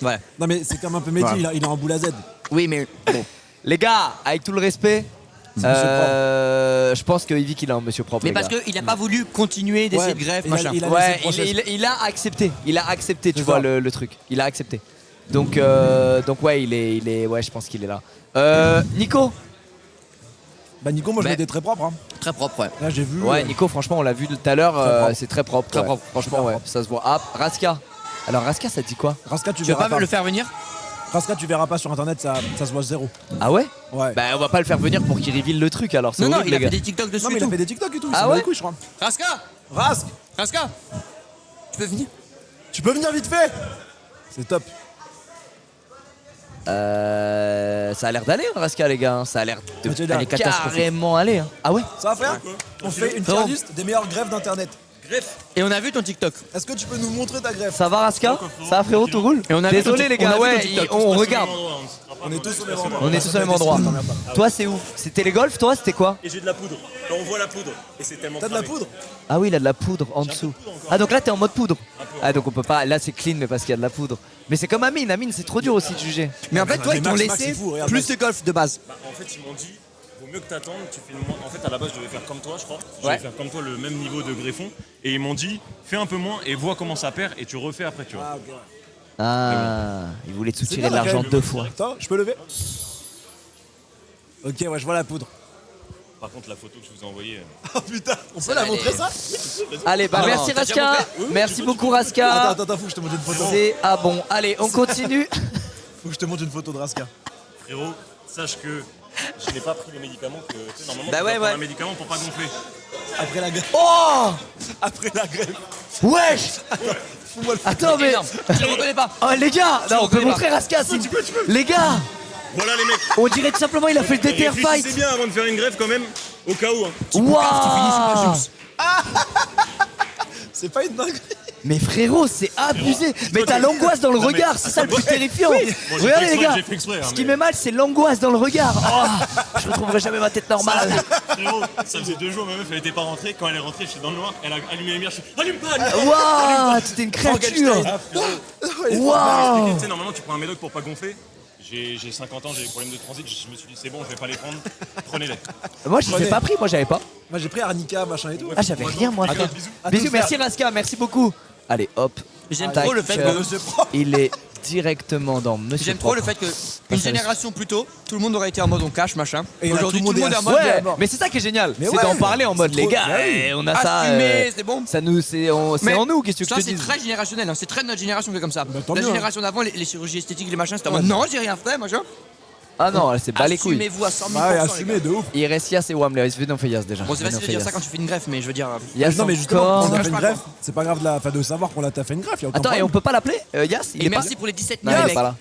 Ouais. Non, mais c'est comme un peu Mehdi, Ouais. il est en boule à Z. Oui, mais bon. Les gars, avec tout le respect, Monsieur je pense que Yvick il est un monsieur propre. Mais les parce gars. qu'il a pas voulu continuer d'essayer Ouais, de greffe, il a- machin. il a- Ouais, laissé le process. il a accepté. Il a accepté, tu C'est vois, ça. le truc. Il a accepté. Donc ouais, il est, ouais, je pense qu'il est là. Nico. Bah, Nico, moi, je Mais- l'ai été très propre. Hein. Très propre, ouais. Là, j'ai vu. Ouais, Nico, franchement, on l'a vu tout à l'heure. Très propre. C'est très propre. Très ouais. propre. Franchement, Super ouais, propre. ça se voit. Ah, Raska. Alors, Raska, ça dit quoi? Raska, tu Tu veux verras pas pas. le faire venir? Raska, tu verras pas sur internet, ça se voit zéro. Ah ouais? Ouais. Bah, on va pas le faire venir pour qu'il reveal le truc alors. C'est Non, non, horrible, il a les fait gars. des TikTok dessus non, mais et il a tout. fait des TikTok et tout. Ah Ah ouais ouais? Je crois. Raska Rask, Raska Tu peux venir? tu peux venir vite fait? C'est top. Ça a l'air d'aller, hein, Raska, les gars. hein. Ça a l'air de Mathilda, aller catastrophique. carrément aller. hein. Ah ouais? Ça va, frère? On fait une tier Frérot. list des meilleures greffes d'internet. Et on a vu ton TikTok. Est-ce que tu peux nous montrer ta greffe? Ça va, Raska? Ça va, frérot, tout roule? Et on a vu Désolé, ton- les on a gars, vu ton ouais, TikTok. on regarde. On est tous au même endroit. On est tous au même endroit. T'emmerdes pas. Toi, c'est où? C'était les golfs, toi? C'était quoi? Et j'ai de la poudre. Là, on voit la poudre. Et c'est tellement T'as de la cramé. poudre? Ah oui, il a de la poudre en dessous. Ah, donc là, t'es en mode poudre. Ah, donc on peut pas. Là, c'est clean, mais parce qu'il y a de la poudre. Mais c'est comme Amine. Amine, c'est trop dur aussi de juger. Mais en fait, toi, Mais ils t'ont Max, laissé c'est fou, regarde, plus Max. de golf de base. Bah, en fait, ils m'ont dit, vaut mieux que t'attendes, tu fais le moins. En fait, à la base, je devais faire comme toi, je crois. Je Ouais. devais faire comme toi le même niveau de greffon. Et ils m'ont dit, fais un peu moins et vois comment ça perd et tu refais après, tu vois. Ah, ok. ouais. Ah, il voulait te C'est soutirer bien, de l'argent quand même. 2 fois. Attends, je peux lever? Ok, ouais, je vois la poudre. Par contre, la photo que je vous ai envoyée. Oh putain, on peut la va montrer aller. ça? Allez, bah Ah non, merci t'as déjà Raska. montré Merci beaucoup Raska. Attends, faut que je te montre une photo. C'est ah bon. Allez, on continue. Faut que je te montre une photo de Raska. Frérot, sache que je n'ai pas pris les médicaments que. Tu sais, normalement, Bah tu ouais, dois prendre ouais. un médicament pour pas gonfler. Après la greffe. Oh Après la greffe. wesh. Fous-moi le Attends mais. Énorme. Je le reconnais pas. Oh les gars, non, on peut reconnais pas. montrer Raska. Les gars, Voilà les mecs. on dirait tout simplement il a fait le DTR Réfléchissez fight. bien avant de faire une greffe quand même, au cas où. Hein. Waouh. C'est pas une dinguerie. Mais frérot, c'est abusé. Mais t'as l'angoisse dans le regard, c'est ça le plus terrifiant. Bon, j'ai Regardez fait les gars. j'ai fait exprès. hein, Ce qui mais- met mal, c'est l'angoisse dans le regard. Oh, je retrouverai jamais ma tête normale. Frérot, ça faisait 2 jours, ma meuf elle était pas rentrée. Quand elle est rentrée, j'étais dans le noir, elle a allumé la lumière. Je suis allume pas, allume pas. Waouh, c'était une créature. Ah, frérot. Waouh. Tu sais, normalement, tu prends un médoc pour pas gonfler. J'ai 50 ans, j'ai des problèmes de transit. Je me suis dit, c'est bon, je vais pas les prendre. Prenez-les. Moi, je les ai pas pris, moi j'avais pas. Moi j'ai pris Arnica, machin et tout. Ah, j'avais rien moi. frère. bisous. Bisous, merci Raska, merci beaucoup. Allez, hop. J'aime Tac, trop le fait euh, que. Il est directement dans Monsieur J'aime trop le Propre. fait que une génération plus tôt, tout le monde aurait été en mode on cache machin. Et là, Aujourd'hui, tout le monde est en à mode. Ouais, mort. mais c'est ça qui est génial, Mais c'est ouais, d'en parler en mode c'est les trop- gars, bah oui. on a ça, Assumer, c'est bon. ça nous, c'est Mais en nous, qu'est-ce que Ça, je te c'est dis. très générationnel, hein. C'est très de notre génération qui est comme ça. Bah, tant La mieux, génération d'avant, les chirurgies esthétiques, les machins, c'était en Ouais. mode non, j'ai rien fait, machin. Ah non, elle s'est bat les couilles. Assumez-vous à 100 000 Ah ouais, les assumé gars. de ouf. Il reste Yas et Wamler. Venez, on fait Yas déjà. Bon, c'est Venez, facile on de fait dire Yas. ça quand tu fais une greffe, mais je veux dire. Yas Non mais justement, encore. on a cache fait une pas, greffe. quoi. C'est pas grave de savoir qu'on t'as fait une greffe. Y a aucun Attends, et problème. on peut pas l'appeler Yas, il Et est pas merci pour les 17 Non, 000 il est mecs. pas là.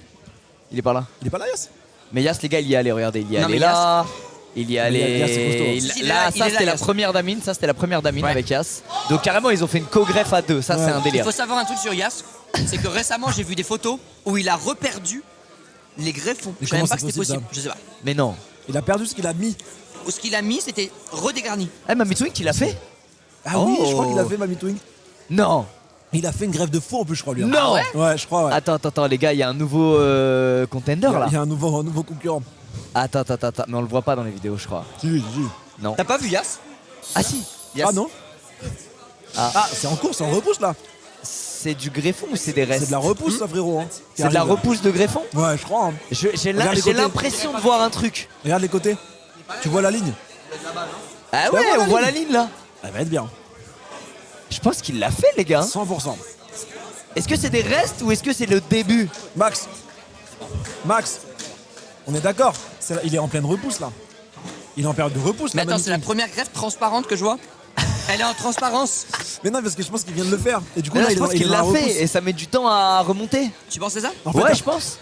Il est pas là. Il est pas là, Yas. Mais Yas, les gars, il y est allé, regardez, il y est Non, allé mais là. Il y est Mais Yas, c'est allé. costaud. Il- Si, il est Là, là, il ça est là, c'était la Yas. première d'Amine, ça c'était la première d'Amine Ouais. avec Yas. Donc carrément, ils ont fait une co-greffe à deux, ça c'est Ouais. un Il délire. faut savoir un truc sur Yas, c'est que récemment j'ai vu des photos où il a reperdu les greffons. Mais Je savais même comment pas que c'est c'était possible. possible, Je sais pas. Mais non. Il a perdu ce qu'il a mis. Ou ce qu'il a mis, c'était redégarni. Eh, Mamie Twink, il a fait Ah oui, je crois Oh. qu'il a fait Mamie Twing. Non. Il a fait une greffe de faux en plus, je crois lui. hein. Non. Ouais, je crois. Ouais. Attends, les gars, il y a un nouveau contender là. Il y a un nouveau concurrent. Attends, mais on le voit pas dans les vidéos, je crois. Si, si. Non. T'as pas vu Yas? Ah si. Yas. Ah non. Ah, c'est en course, c'est en repousse là. C'est du greffon ou c'est des restes C'est de la repousse, ça, frérot. hein, qui C'est de la arrive. repousse de greffon. Ouais, je crois. hein. J'ai Regarde les j'ai côtés. l'impression de voir un truc. Regarde les côtés. Tu vois la ligne. Ah Ouais, ouais, voilà on voit la ligne là. Elle va être bien. Je pense qu'il l'a fait, les gars. 100%. Est-ce que c'est des restes ou est-ce que c'est le début? Max. On est d'accord. Il est en pleine repousse là. Il est en période de repousse Mais là. attends, c'est la première greffe transparente que je vois. Elle est en transparence. Mais non, parce que je pense qu'il vient de le faire. Et du coup, Mais là, là, je pense il est qu'il dans la l'a repousse. fait et ça met du temps à remonter. Tu pensais ça? En fait, Ouais, je pense.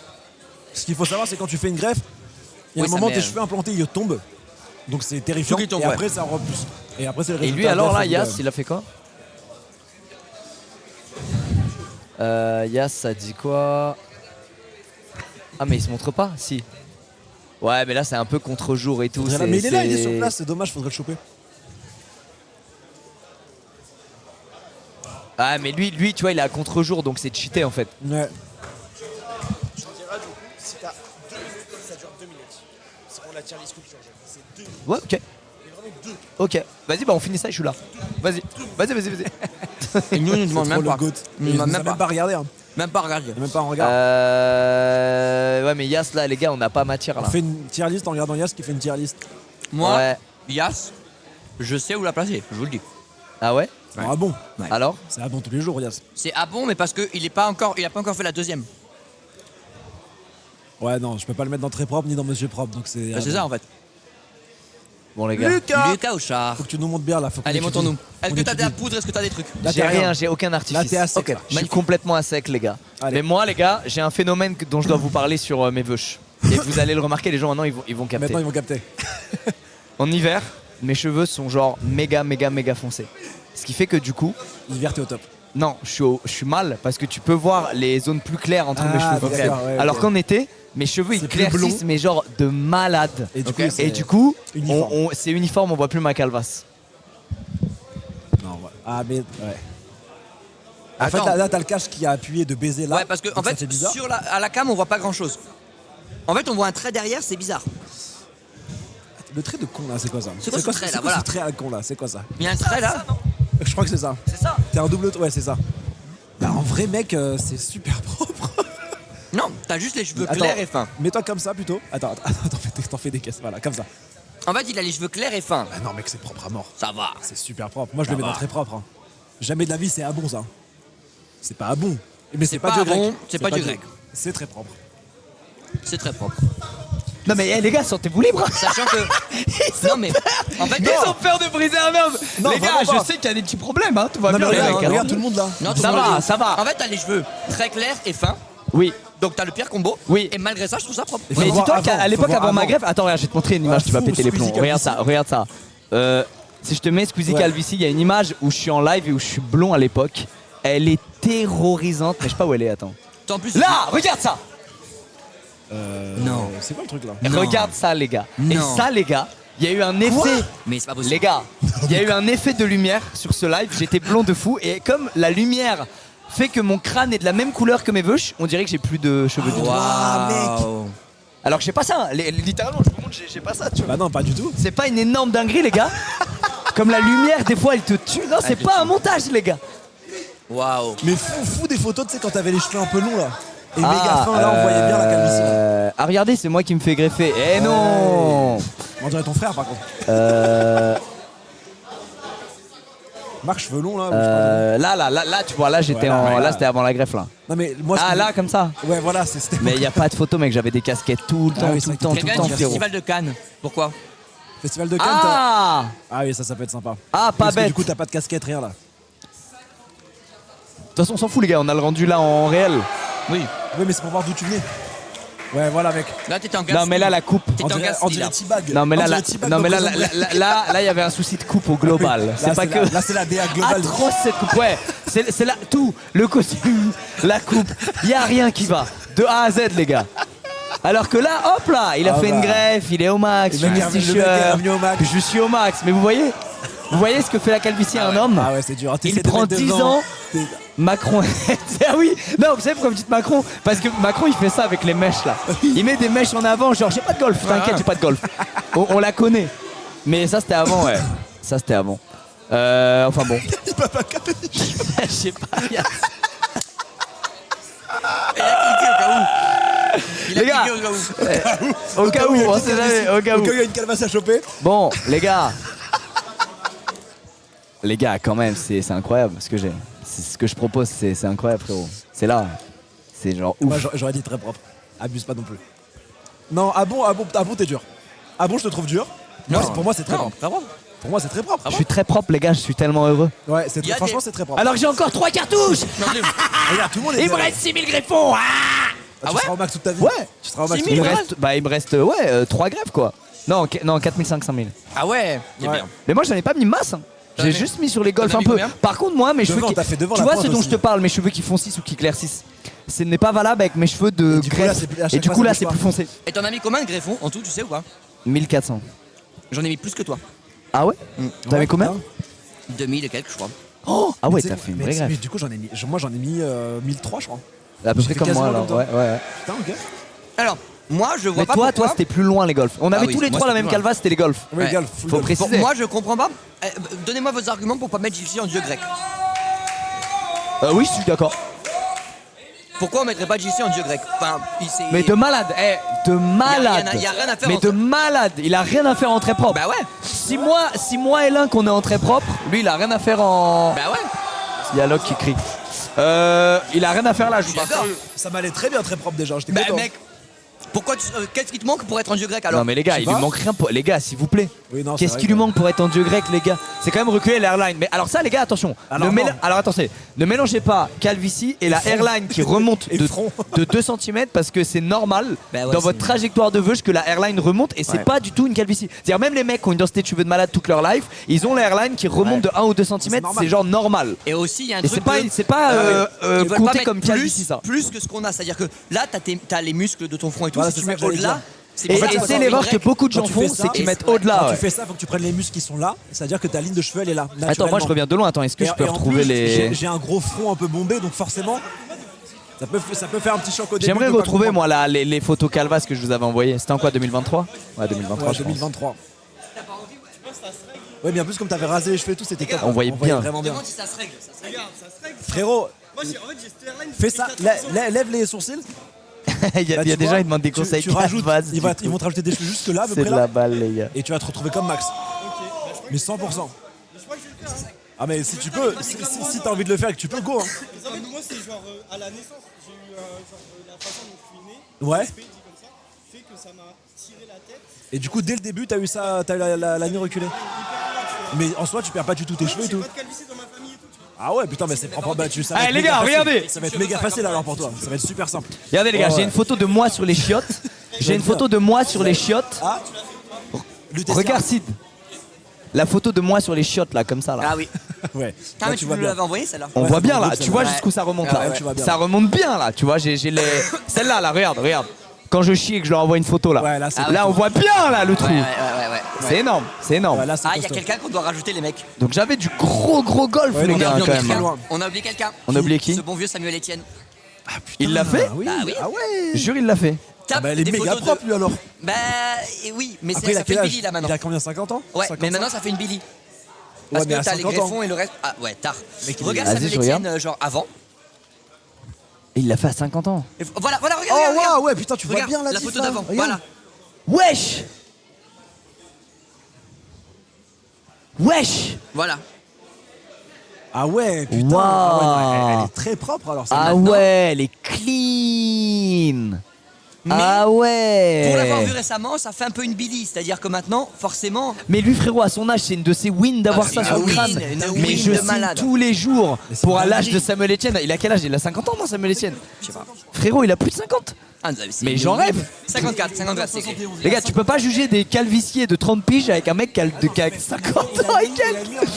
ce qu'il faut savoir, c'est quand tu fais une greffe, il y a Oui, un ça moment, met, tes cheveux implantés, ils tombent. Donc c'est terrifiant. Faut qu'ils tombent, et ouais. après, ça repousse. Et après, c'est le Et résultat. lui, alors là, greffe, Yas, donc, il a fait quoi? Yas, ça dit quoi? Ah, mais il se montre pas? Si. Ouais, mais là, c'est un peu contre-jour et tout. faudrait mais il est là, il est sur place, c'est dommage, faudrait le choper. Ah, mais lui, tu vois, il est à contre-jour, donc c'est cheaté en fait. Ouais. Si t'as 2 minutes, ça dure 2 minutes. C'est pour la tier list culture, c'est 2 minutes. Ouais, ok. Mais vraiment 2. Ok. Vas-y, bah on finit ça, je suis là. Vas-y. Et nous, nous demande Trop même le pas. goat. Il Il m'a nous a même pas. même pas regardé. Hein. Même pas regardé. Même pas en regard. Ouais, mais Yas, là, les gars, on n'a pas matière On là. fait une tier list en regardant Yas qui fait une tier list. Moi, Ouais. Yas, je sais où la placer, je vous le dis. Ah ouais? Ah bon. Ouais. Alors? C'est ah bon tous les jours, Yas. C'est ah bon, mais parce qu'il a pas encore fait la deuxième. Ouais, non, je peux pas le mettre dans très propre ni dans Monsieur propre. Donc c'est. Bah, c'est ça en fait. Bon, les gars. Lucas au char. Faut que tu nous montres bien là. Faut qu'on Allez, étudie. montons-nous. Est-ce On que t'as de la étudie. poudre? Est-ce que t'as des trucs? Là, J'ai t'as rien, j'ai aucun artifice. Là, t'es à sec, Ok, là. je suis Magnifique. complètement à sec, les gars. Allez. Mais moi, les gars, j'ai un phénomène dont je dois vous parler sur mes veuches. Et vous allez le remarquer, les gens maintenant, ils vont capter. Maintenant, ils vont capter. En hiver, mes cheveux sont genre méga foncés. Ce qui fait que du coup, L'hiver, t'es au top. non, je suis mal parce que tu peux voir les zones plus claires entre mes Ah, cheveux. d'accord, ouais, Alors ok. qu'en été, mes cheveux ils C'est plus claircissent, blond. mais genre de malade. Et du Ok. coup, c'est- Et du coup, uniforme. c'est uniforme, on voit plus ma calvasse. Non, ouais. Ah, mais. Ouais. En fait, Attends. là, t'as le cache qui a appuyé de baiser là. Ouais, parce que en Donc ça fait, bizarre. à la cam, on voit pas grand chose. En fait, on voit un trait derrière, c'est bizarre. Le trait de con là, c'est quoi ça? C'est quoi ce trait, là, C'est quoi voilà. ce trait à con là? C'est quoi ça? Il y a un trait là. Je crois que c'est ça. C'est ça. T'es un double. Ouais, c'est ça. Bah, en vrai, mec, c'est super propre. Non, t'as juste les cheveux Attends. clairs et fins. Mets-toi comme ça plutôt. Attends, t'en fais des caisses. Voilà, comme ça. En fait, il a les cheveux clairs et fins. Bah, non, mec, c'est propre à mort. Ça va. C'est super propre. Moi, je le mets va. dans très propre. hein. Jamais de la vie, c'est à bon ça. C'est pas à bon. Mais c'est pas pas, à du grec. bon, c'est pas du grec. C'est très propre. C'est très propre. Non mais les gars, sentez-vous libres. Sachant que. Non, mais. En fait, Ils ont peur de briser un homme. Non, les gars, vraiment pas. je sais qu'il y a des petits problèmes, hein. Tout va Non, mais bien, les regarde, mecs. regarde hein. tout le monde là. Non, tout Ça le monde va, dit. ça va. En fait, t'as les cheveux très clairs et fins. Oui. Donc t'as le pire combo. Oui. Et malgré ça, je trouve ça propre. Faut Mais voir dis-toi avant, qu'à faut l'époque, voir avant ma avant. greffe, attends, regarde, je vais te montrer une image, Ah, tu vas fou, péter les Squeezie plombs. Regarde ça, Calvici. regarde ça. Si je te mets Squeezie Ouais. Calvici, il y a une image où je suis en live et où je suis blond à l'époque. Elle est terrorisante, mais je sais pas où elle est, attends. En plus, Là, regarde ça. Non. C'est quoi le truc là? Non. Regarde ça, les gars. Et Non. ça, les gars, il y a eu un effet. Mais c'est pas possible. Les gars, il y a eu un effet de lumière sur ce live. J'étais blond de fou et comme la lumière fait que mon crâne est de la même couleur que mes veuches, on dirait que j'ai plus de cheveux du tout. Waouh. Alors que j'ai pas ça. hein. Littéralement, je vous montre, j'ai pas ça. Tu vois. Bah non, pas du tout. C'est pas une énorme dinguerie, les gars. Comme la lumière, des fois, elle te tue. Non, c'est pas un montage, les gars. Waouh. Mais fou des photos, tu sais, quand t'avais les cheveux un peu longs là. Et méga fin là, on voyait bien la calvitie. là. Ah, regardez, c'est moi qui me fais greffer. Eh non. On dirait ton frère par contre. Marc, cheveux longs là. ou je sais Là, tu vois, là j'étais là c'était avant la greffe là. pas. Non mais moi. ce Ah que- là comme ça. Ouais, voilà, c'était. Mais il y a pas de photo mec, j'avais des casquettes tout le temps, oui, tout le c'est temps, vrai tout Très le bien temps du frérot. festival de Cannes. Pourquoi? Festival de Cannes. Ah Ah oui, ça peut être sympa. Ah pas Parce que bête. du coup, t'as pas de casquette, rien là. De toute façon on s'en fout les gars, on a le rendu là en réel. Oui. Oui, mais c'est pour voir d'où tu venais. Ouais, voilà, mec. Là, t'étais en Gatsby. Non mais là la coupe. T'étais On en dirait Gatsby, là. T-Bag. Non mais là, On dirait là, T-Bag non mais là, dans là, Prison Break. là, il y avait un souci de coupe au global. Là, C'est pas que. Là, c'est la DA globale. Atroce cette coupe, ouais. C'est là tout, le costume, la coupe, il y a rien qui va. De A à Z les gars. Alors que là, hop là, il a Ah fait une bah. greffe, il est au max, Le mec est revenu- le mec est revenu au max. je suis au max. Mais vous voyez ce que fait la calvitie à un homme? Ah ouais, c'est dur. Il T'essaies de prend mettre 10 devant. ans. Macron, ah oui, non, vous savez pourquoi vous dites Macron? Parce que Macron il fait ça avec les mèches là. Il met des mèches en avant, genre j'ai pas de golf, t'inquiète, j'ai pas de golf. On la connaît. Mais ça c'était avant, ouais. Ça c'était avant. Enfin bon. Je sais pas. Il a cliqué au cas où. Il a Les gars. cliqué au cas où. Au cas où, on sait jamais, au cas Au où. cas où il y a une calvasse à choper. Bon, les gars. Les gars, quand même, c'est incroyable ce que j'ai. Ce que je propose, c'est incroyable, frérot. C'est là. C'est genre ouf. Moi, j'aurais dit très propre. Abuse pas non plus. Non, ah bon, t'es dur. Ah bon, je te trouve dur. Non. Pour moi, c'est très Non, propre. pas bon. Pour moi, c'est très propre. Je suis très propre, les gars, je suis tellement heureux. Ouais, Il y a franchement, des- c'est très propre. Alors que j'ai encore 3 cartouches. Non, mais- Regarde, tout le monde est Il me bien. reste 6000 greffons. Ah Ah, tu ouais seras au max toute ta vie. Ouais. Tu seras au max. 6 000. il me reste ouais, 3 greffes quoi. Non, 4500, 5000. Ah ouais, il est Ouais. bien. Mais moi j'en ai pas mis masse. Hein. T'en J'ai as juste mis sur les golfs t'en as un mis peu. combien Par contre, moi, mes cheveux Devant, qui. t'as fait devant Tu la vois pointe ce dont aussi. je te parle, mes cheveux qui foncissent ou qui éclaircissent. Ce n'est pas valable avec mes cheveux de du coup, là, greffe. c'est plus- à Et chaque du fois, coup ça là bouge c'est pas. plus foncé. Et t'en as mis combien de greffons en tout, tu sais ou pas? 1400. J'en ai mis plus que toi. Ah ouais T'avais Ouais, combien putain. 2000 et quelques, je crois. Oh Ah ouais, Mais tu sais t'as que- fait une mais vraie tu sais- Mais greffe. du coup, j'en ai mis 1003, je crois. À peu j'ai près fait comme moi quasiment alors. comme Ouais, toi. ouais. Putain, ok. Alors, moi, je vois Mais pas toi, pourquoi. c'était plus loin les golfs. On avait oui, tous les moi, trois la c'était même plus loin. calva, c'était les golfs. Ouais, Ouais. gars, full Faut golf. préciser. Bon, moi, je comprends pas. Donnez-moi vos arguments pour pas mettre Gilles en dieu grec. Oui, je suis d'accord. Pourquoi on mettrait pas JC en dieu grec? Enfin, Mais de malade, de malade. y a rien à faire Mais entre- de malade, il a rien à faire en très propre. Bah ouais, Si moi et l'un qu'on est en très propre, lui il a rien à faire en. bah ouais. Il y a Locke qui crie. Il a rien à faire là, je vous D'accord. Ça m'allait très bien, très propre déjà. J'étais Bah content. mec, pourquoi qu'est-ce qui te manque pour être en dieu grec alors? Non mais les gars, Je sais il lui pas. manque rien pour. Les gars, s'il vous plaît. Oui, non, c'est Qu'est-ce vrai qui que- lui manque pour être en dieu grec, les gars? C'est quand même reculer l'airline. Mais alors ça, les gars, attention. Alors non. Alors attendez, ne mélangez pas calvitie et la front. airline qui remonte Et de, front. de 2 cm parce que c'est normal Bah ouais, dans c'est- votre trajectoire de veuche que la airline remonte et c'est Ouais. pas du tout une calvitie. C'est-à-dire même les mecs qui ont une densité de cheveux de malade toute leur life, ils ont la airline qui remonte de 1 ou 2 cm, normal. c'est genre normal. Et aussi, il y a un Et truc c'est pas ils veulent pas compté mettre comme calvitie ça. plus que ce qu'on a. C'est-à-dire que là, t'as les muscles de ton front et tout. Voilà, si tu c'est ça mets que j'allais au-delà, dire. c'est Et, pour ça et que c'est ça l'erreur fait que grec. beaucoup de gens Quand tu font, fais c'est ça, qu'ils et mettent ouais, au-delà. Quand ouais. tu fais ça, faut que tu prennes les muscles qui sont là. C'est-à-dire que ta ligne de cheveux, elle est là. Attends, moi je reviens de loin. Attends, est-ce que je peux Et en retrouver plus, les. J'ai un gros front un peu bombé, donc forcément, ça peut faire un petit choc au début. J'aimerais de pas retrouver comprendre. moi les photos calvas que je vous avais envoyées. C'était en quoi 2023 Ouais 2023 Ouais, je pense. 2023. Ouais, mais en plus, comme t'avais rasé les cheveux et tout, c'était top. On voyait bien. vraiment bien. Demande si ça se règle. Ça se règle. Frérot, fais ça, lève les sourcils. il y a, Là, il y a tu des vois, gens qui demandent des tu- conseils tu rajoutes, calvas, ils vont te rajouter des cheveux jusque là, à peu C'est près de la là. balle les gars. Et tu vas te retrouver comme Max. Mais 100%. Ah, mais si tu peux, si t'as envie de le faire et que tu peux, go. Hein. En fait, moi, c'est genre à la naissance, j'ai eu la façon dont je suis né, Ouais. l'aspect dit comme ça, fait que ça m'a tiré la tête. Et du coup, dès le début, t'as eu la nuit reculée. Mais en soi, tu perds pas du tout tes cheveux et J'ai tout. pas de calvitie dans ma famille et tout, tu vois. Ah ouais, putain, mais c'est propre battu. Ça va Allez, être les méga gars, facile. regardez. Ça va être méga facile alors pour toi. Ça va être super simple. Regardez les gars, Ouais, j'ai ouais. une photo de moi sur les chiottes. J'ai une photo de moi sur les chiottes. Ah, Lutetia. Regarde Sid. La photo de moi sur les chiottes là, comme ça là. Ah oui. Ouais. Ah, Là, mais tu tu vois me bien. l'avais envoyé celle-là. On Ouais, voit c'est bien beau, là, ça, tu vois ouais. jusqu'où ça remonte Ah là. ouais, tu vois bien. Ça remonte bien là, tu vois, j'ai les. Celle-là là, regarde. Quand je chie et que je leur envoie une photo là. Ouais, là, c'est Là on voit bien là le trou. Ouais. C'est énorme, c'est énorme. Ouais, là, c'est Ah, il y a costaud. quelqu'un qu'on doit rajouter, les mecs. Donc j'avais du gros golf Ouais, les non, gars mais quand on est même. très loin. On a oublié quelqu'un. On a oublié qui Ce bon vieux Samuel Etienne. Il l'a fait Ah oui. Bah oui. Ah ouais. Jure il l'a fait. Tape Bah, elle est des méga photos de- propre lui alors. Bah oui, mais Après, il ça a fait quel une âge Billy là maintenant. Il a combien, 50 ans Ouais, 55? mais maintenant ça fait une Billy. Parce Ouais, mais que à t'as les 50 ans. greffons et le reste. Ah ouais, tard. Mec, il est- Regarde Vas-y, Samuel je regarde. Etienne, genre avant. Et il l'a fait à 50 ans. Et voilà, Oh regarde. waouh, ouais, putain, tu vois Regarde bien la la diff, photo là. d'avant. Regarde. Voilà. Wesh. Wesh. Ah ouais, putain. Waouh. Ah ouais, elle est très propre alors. Ah maintenant- ouais, elle est clean. Mais Ah ouais. Pour l'avoir vu récemment, ça fait un peu une Billy. C'est-à-dire que maintenant, forcément, Mais lui frérot, à son âge, c'est une de ses wins d'avoir Ah, ça c'est sur une le crâne. win, une Mais win je de signe malade. tous les jours Mais c'est pour à une l'âge dinguerie. de Samuel Etienne. Il a quel âge? Il a 50 ans, non, Samuel Etienne? je sais pas. Frérot, il a plus de 50. Ah, c'est Mais une j'en win. rêve. 54, c'est écrit. Les gars, tu peux pas juger des calviciers de 30 piges avec un mec qui a 50 ans et quelques.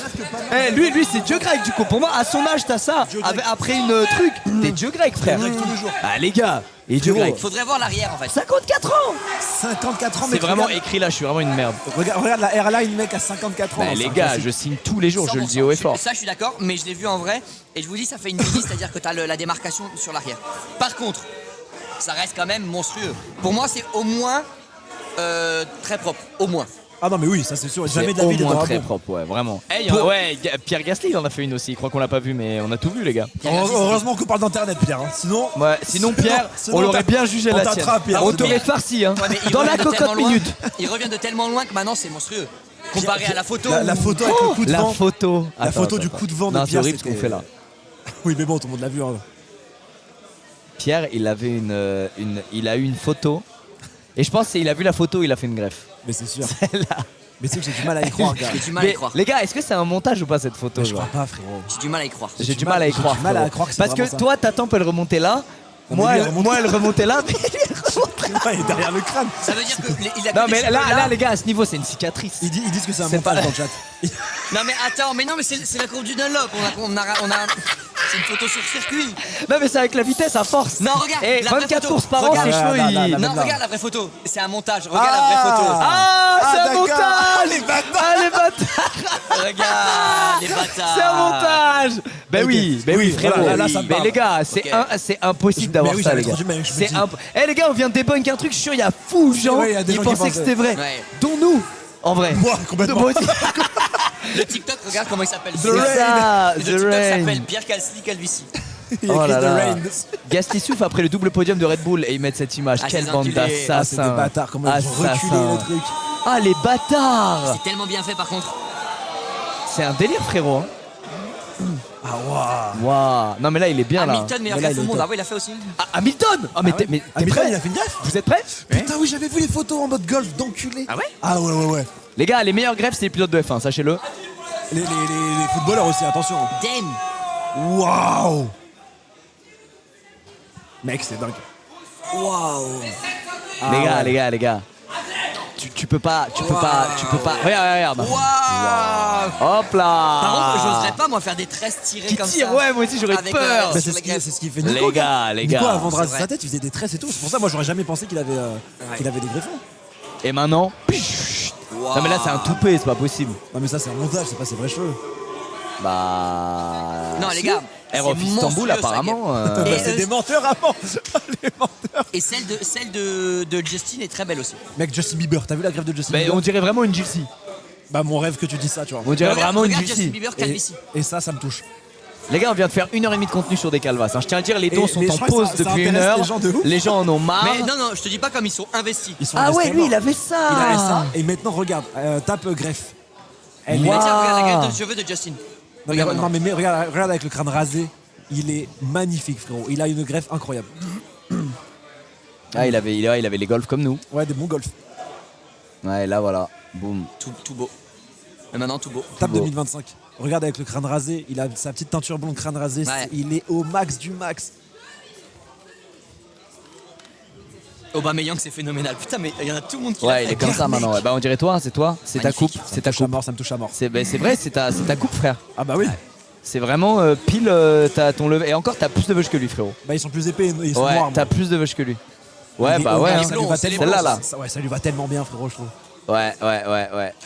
Eh, lui, c'est Dieu grec du coup. Pour moi, à son âge, t'as ça. Après une truc, t'es Dieu grec, frère. Ah, les gars, et Dieu grec. Faudrait voir l'arrière en fait. 54 ans. 54 ans, mais C'est vraiment regarde, écrit là, je suis vraiment une merde. regarde la airline, mec, à 54 ans. Bah, c'est les un gars, classique. je signe tous les jours, je le dis haut et fort. Ça, je suis d'accord, mais je l'ai vu en vrai. Et je vous dis, ça fait une Billy, c'est-à-dire que t'as la démarcation sur l'arrière. Par contre, ça reste quand même monstrueux. Pour moi, c'est au moins très propre. Au moins. Ah non, mais oui, ça c'est sûr. C'est Jamais de la au vie, il est moins dans un très bon. propre, ouais, vraiment. Pierre Gasly, il en a fait une aussi. Je crois qu'on l'a pas vu, mais on a tout vu, les gars. Heureusement qu'on parle d'internet, Pierre. Hein. Sinon. Ouais, sinon Pierre, sinon, on l'aurait t'as- bien jugé on la tienne. t'attrape, Pierre. On t'aurait farci, hein. Ouais, mais il Dans revient la de tellement cocotte loin- minute. Il revient de tellement loin que maintenant c'est monstrueux. Comparé à la photo. La où- photo avec le coup de La vent. photo. La photo du coup de vent de Non, c'est Pierre, horrible ce qu'on c'était- fait là. Oui, mais bon, tout le monde l'a vu. Hein. Pierre, il avait il a eu une photo. Et je pense qu'il a vu la photo, il a fait une greffe. Mais c'est sûr. Celle-là. Mais c'est que j'ai du mal à y croire, gars. J'ai du mal à y Mais croire. les gars, est-ce que c'est un montage ou pas cette photo Mais je genre crois pas, frérot. J'ai du mal à y croire. J'ai du mal à y croire. J'ai du mal à frérot. croire que c'est Parce que vraiment ça. toi, ta tempe elle remontait là. mais Moi, lui, elle remonte- elle remontait là. Mais lui, elle remontait là. Il est derrière le crâne. Ça veut dire qu'il a Non que mais des là, cheveux là, les gars, à ce niveau, c'est une cicatrice. Ils disent que c'est un C'est montage pas- dans le chat. Non mais attends, mais non mais c'est la courbe du Dunlop. C'est une photo sur circuit. Non mais c'est avec la vitesse à force. Non, regarde, Et la vraie 24 photo. courses par an, Regarde. ses cheveux, Là, ils... là, là, Non, là. regarde la vraie photo. C'est un montage. Regarde la vraie photo. Ah, c'est un d'accord. montage. Les bâtards. Ah, les bâtards. Regarde les bâtards. C'est un montage. Ben Ok. oui, ben oui, Oui, frérot. voilà, là, ça me Mais parle. les gars, c'est Ok. c'est impossible d'avoir Mais oui, ça, j'avais les gars. trop du mal, je me C'est dis. Eh les gars, on vient de débunk un truc, je suis sûr, il y a fou de gens Ouais, il y a des qui gens qui pensaient que pensaient. c'était vrai. Ouais. Dont nous, en vrai. Moi, complètement. Moi aussi. Le TikTok, regarde comment il s'appelle. C'est ça, Le The TikTok Rain. s'appelle Pierre Calvici. Il y a Oh écrit là The là. Rain. Gasly souffle après le double podium de Red Bull et ils mettent cette image. Ah, Quelle ces bande enculés. Ah, c'est d'assassins. des bâtards. Comment ils ont reculé Assassins. le truc. Ah, les bâtards. C'est tellement bien fait par contre. C'est un délire, frérot. hein. Ah, waouh. Waouh. Non, mais là, il est bien là. Hamilton, meilleur Mais là, greffe il au est monde. top. Ah ouais, il a fait aussi. Ah, Hamilton. Ah, mais t'es Hamilton, prêt? il a fait une greffe. Vous êtes prêts? Putain, oui, j'avais vu les photos en mode golf d'enculé. Ah ouais? Ah ouais, ouais, ouais. Les gars, les meilleurs greffes, c'est les pilotes de F1, sachez-le. Les footballeurs aussi, attention. Damn. Waouh. Mec, c'est dingue. Waouh. Les gars. Tu peux pas. Regarde. Waouh. Hop là. Par contre, j'oserais pas moi faire des tresses tirées Qui comme tire, ça. ouais, moi aussi j'aurais Avec, peur. Bah, sur c'est les greffes. ce qu'il fait Les Nico. gars, les Nico, gars. avant de C'est raser vrai. sa tête, il faisait des tresses et tout. C'est pour ça, moi, j'aurais jamais pensé qu'il avait des greffons. Et maintenant. Waouh. Non mais là c'est un toupet, c'est pas possible. Non, mais ça, c'est un montage, c'est pas ses vrais cheveux. Bah. Non les gars. Air c'est of Istanbul monstrueux, ça, apparemment. gars. Et, C'est des menteurs avant. Les menteurs. Et celle de Justin est très belle aussi. Mec, Justin Bieber, t'as vu la greffe de Justin Mais Bieber on dirait vraiment une gypsy. Bah, mon rêve que tu dis ça, tu vois. On dirait vraiment une regarde Justin gypsy. Bieber calvitie. Et ça me touche. Les gars, on vient de faire 1h30 de contenu sur des calvasses. hein. Je tiens à dire, les dons Et- sont mais je en crois que pause ça depuis une intéresse heure. les gens de ouf. Les gens en ont marre. Mais non, je te dis pas comme ils sont investis. Ils sont Ah restés ouais, lui morts. il avait ça. Il avait ça. Et maintenant, regarde, tape greffe. Elle Mais est- tiens, regarde la Waouh. greffe de cheveux de Justin. Non, Regarde non, mais regarde avec le crâne rasé. Il est magnifique, frérot. Il a une greffe incroyable. Ah, il avait les golfs comme nous. Ouais, des bons golfs. Ouais, là voilà. Boum. Tout beau. Et maintenant tout beau. Tape beau. 2025. Regarde avec le crâne rasé. Il a sa petite teinture blonde, crâne rasé. Ouais. Il est au max du max. Aubameyang c'est phénoménal. Putain mais il y en a tout le monde qui l'a Ouais, fait. il est comme ça maintenant. Ouais. Bah on dirait toi, c'est toi. C'est ta Magnifique. coupe. Ça C'est me ta touche à coupe. mort, ça me touche à mort. C'est vrai, c'est ta coupe, frère. Ah bah oui. C'est vraiment pile t'as ton levé. Et encore, t'as plus de veuches que lui, frérot. Bah ils sont plus épais, ils sont Ouais, noirs. t'as moi. plus de veuches que lui. Ouais, Il est bah au ouais. max, hein. ça lui va c'est tellement- les Celle-là, là. Ouais, ça lui va tellement bien, frérot, je trouve. Ouais.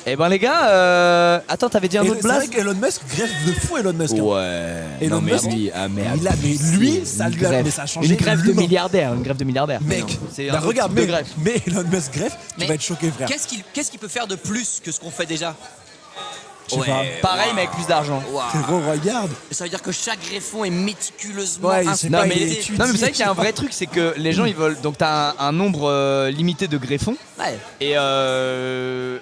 Et ben les gars, attends, t'avais dit un Et autre c'est vrai blast? qu'Elon Musk greffe de fou, Elon Musk. hein. Ouais. Elon non mais Musk, lui, ah merde. mais lui, ça lui a, mais ça a changé. Une greffe de l'humain. milliardaire, une greffe de milliardaire. Mec, c'est bah un regarde, autre type de greffe. mais Elon Musk greffe, tu Mais vas être choqué, frère. Qu'est-ce qu'il peut faire de plus que ce qu'on fait déjà? Je sais pas. Pareil mais avec plus d'argent. Waouh. Frérot, regarde. Ça veut dire que chaque greffon est méticuleusement Ouais, inspecté. c'est Non pas mais, il est étudié, non mais vous savez qu'il y a un tu vois. vrai truc, c'est que les gens ils veulent, donc t'as un nombre limité de greffons Ouais.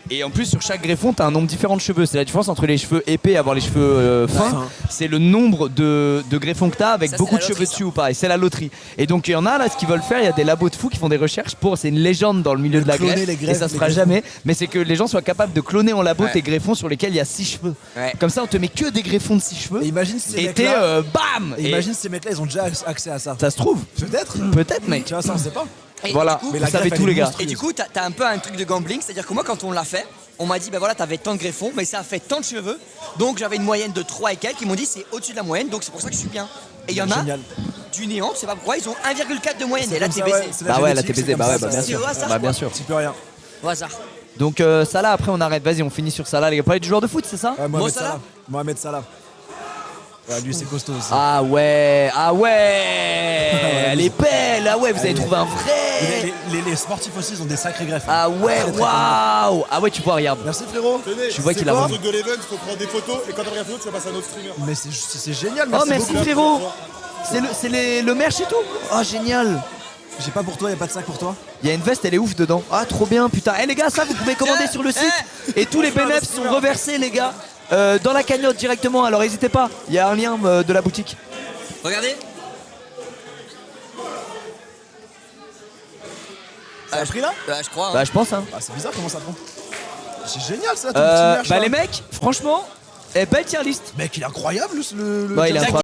Et en plus sur chaque greffon t'as un nombre différent de cheveux. C'est la différence entre les cheveux épais et avoir les cheveux fins. Fin. C'est le nombre de greffons que t'as avec Ça, beaucoup c'est de la cheveux loterie, dessus ou pareil. C'est la loterie. Et donc il y en a là ce qu'ils veulent faire, il y a des labos de fous qui font des recherches pour, c'est une légende dans le milieu de la Cloner greffe, les greffes, et ça se les fera greffons. jamais. Mais c'est que les gens soient capables de cloner en labo Ouais. tes greffons sur lesquels il y a 6 cheveux. Ouais. Comme ça on te met que des greffons de 6 cheveux. Et imagine ces Et t'es mecs-là. bam. Et Et imagine ces mecs-là, ils ont déjà accès à ça. ça se trouve. Peut-être. Peut-être mec. Tu vois, ça on sait pas. Et Voilà, du coup- Mais vous la savez greffe, tout elle est les gars. monstrueuse. Et du coup, t'as un peu un truc de gambling, c'est-à-dire que moi, quand on l'a fait, on m'a dit, ben voilà, t'avais tant de greffons, mais ça a fait tant de cheveux. Donc j'avais une moyenne de 3 et quelques. Ils m'ont dit, c'est au-dessus de la moyenne, donc c'est pour ça que je suis bien. Et il y en a Génial. du néant, je sais pas pourquoi, ils ont 1,4 de moyenne. Et là, comme t'es ça, baisé. ouais, c'est la Bah ouais la génétique, TPZ, c'est bah comme ouais ça, bah bien c'est sûr. au hasard, Bah quoi. bien sûr. Tu peux rien. Au hasard. Donc ça là après on arrête, vas-y on finit sur ça là les gars. Parler du joueur de foot c'est ça? Ouais, Mohamed Salah. Salah. Mohamed Salah. Ouais, lui c'est costaud aussi. Ah ouais, elle est belle, ah ouais vous avez trouvé un vrai. Les sportifs aussi, ils ont des sacrées greffes. Ah ouais, Très, très waouh. Ah ouais tu vois regarde. Merci frérot. Tu vois qu'il a un vraiment- truc de l'event, il faut prendre des photos et quand t'as rien photo, tu vas passer à un autre streamer. Mais c'est génial. Oh merci beaucoup. frérot. C'est le merch et tout. Oh génial. J'ai pas pour toi, y a pas de sac pour toi. Il y a une veste, elle est ouf dedans. Ah trop bien putain. Eh les gars ça vous pouvez commander sur le site. Et tous les bénéfices sont reversés les gars dans la cagnotte directement. Alors n'hésitez pas, il y a un lien de la boutique. Regardez. Ça a pris là Je crois. hein. Bah je pense hein. Bah c'est bizarre comment ça prend. C'est génial ça, ton petit merch. Bah là. les mecs, franchement, belle tier list. Mec il est incroyable le Ouais, il est Jack. incroyable.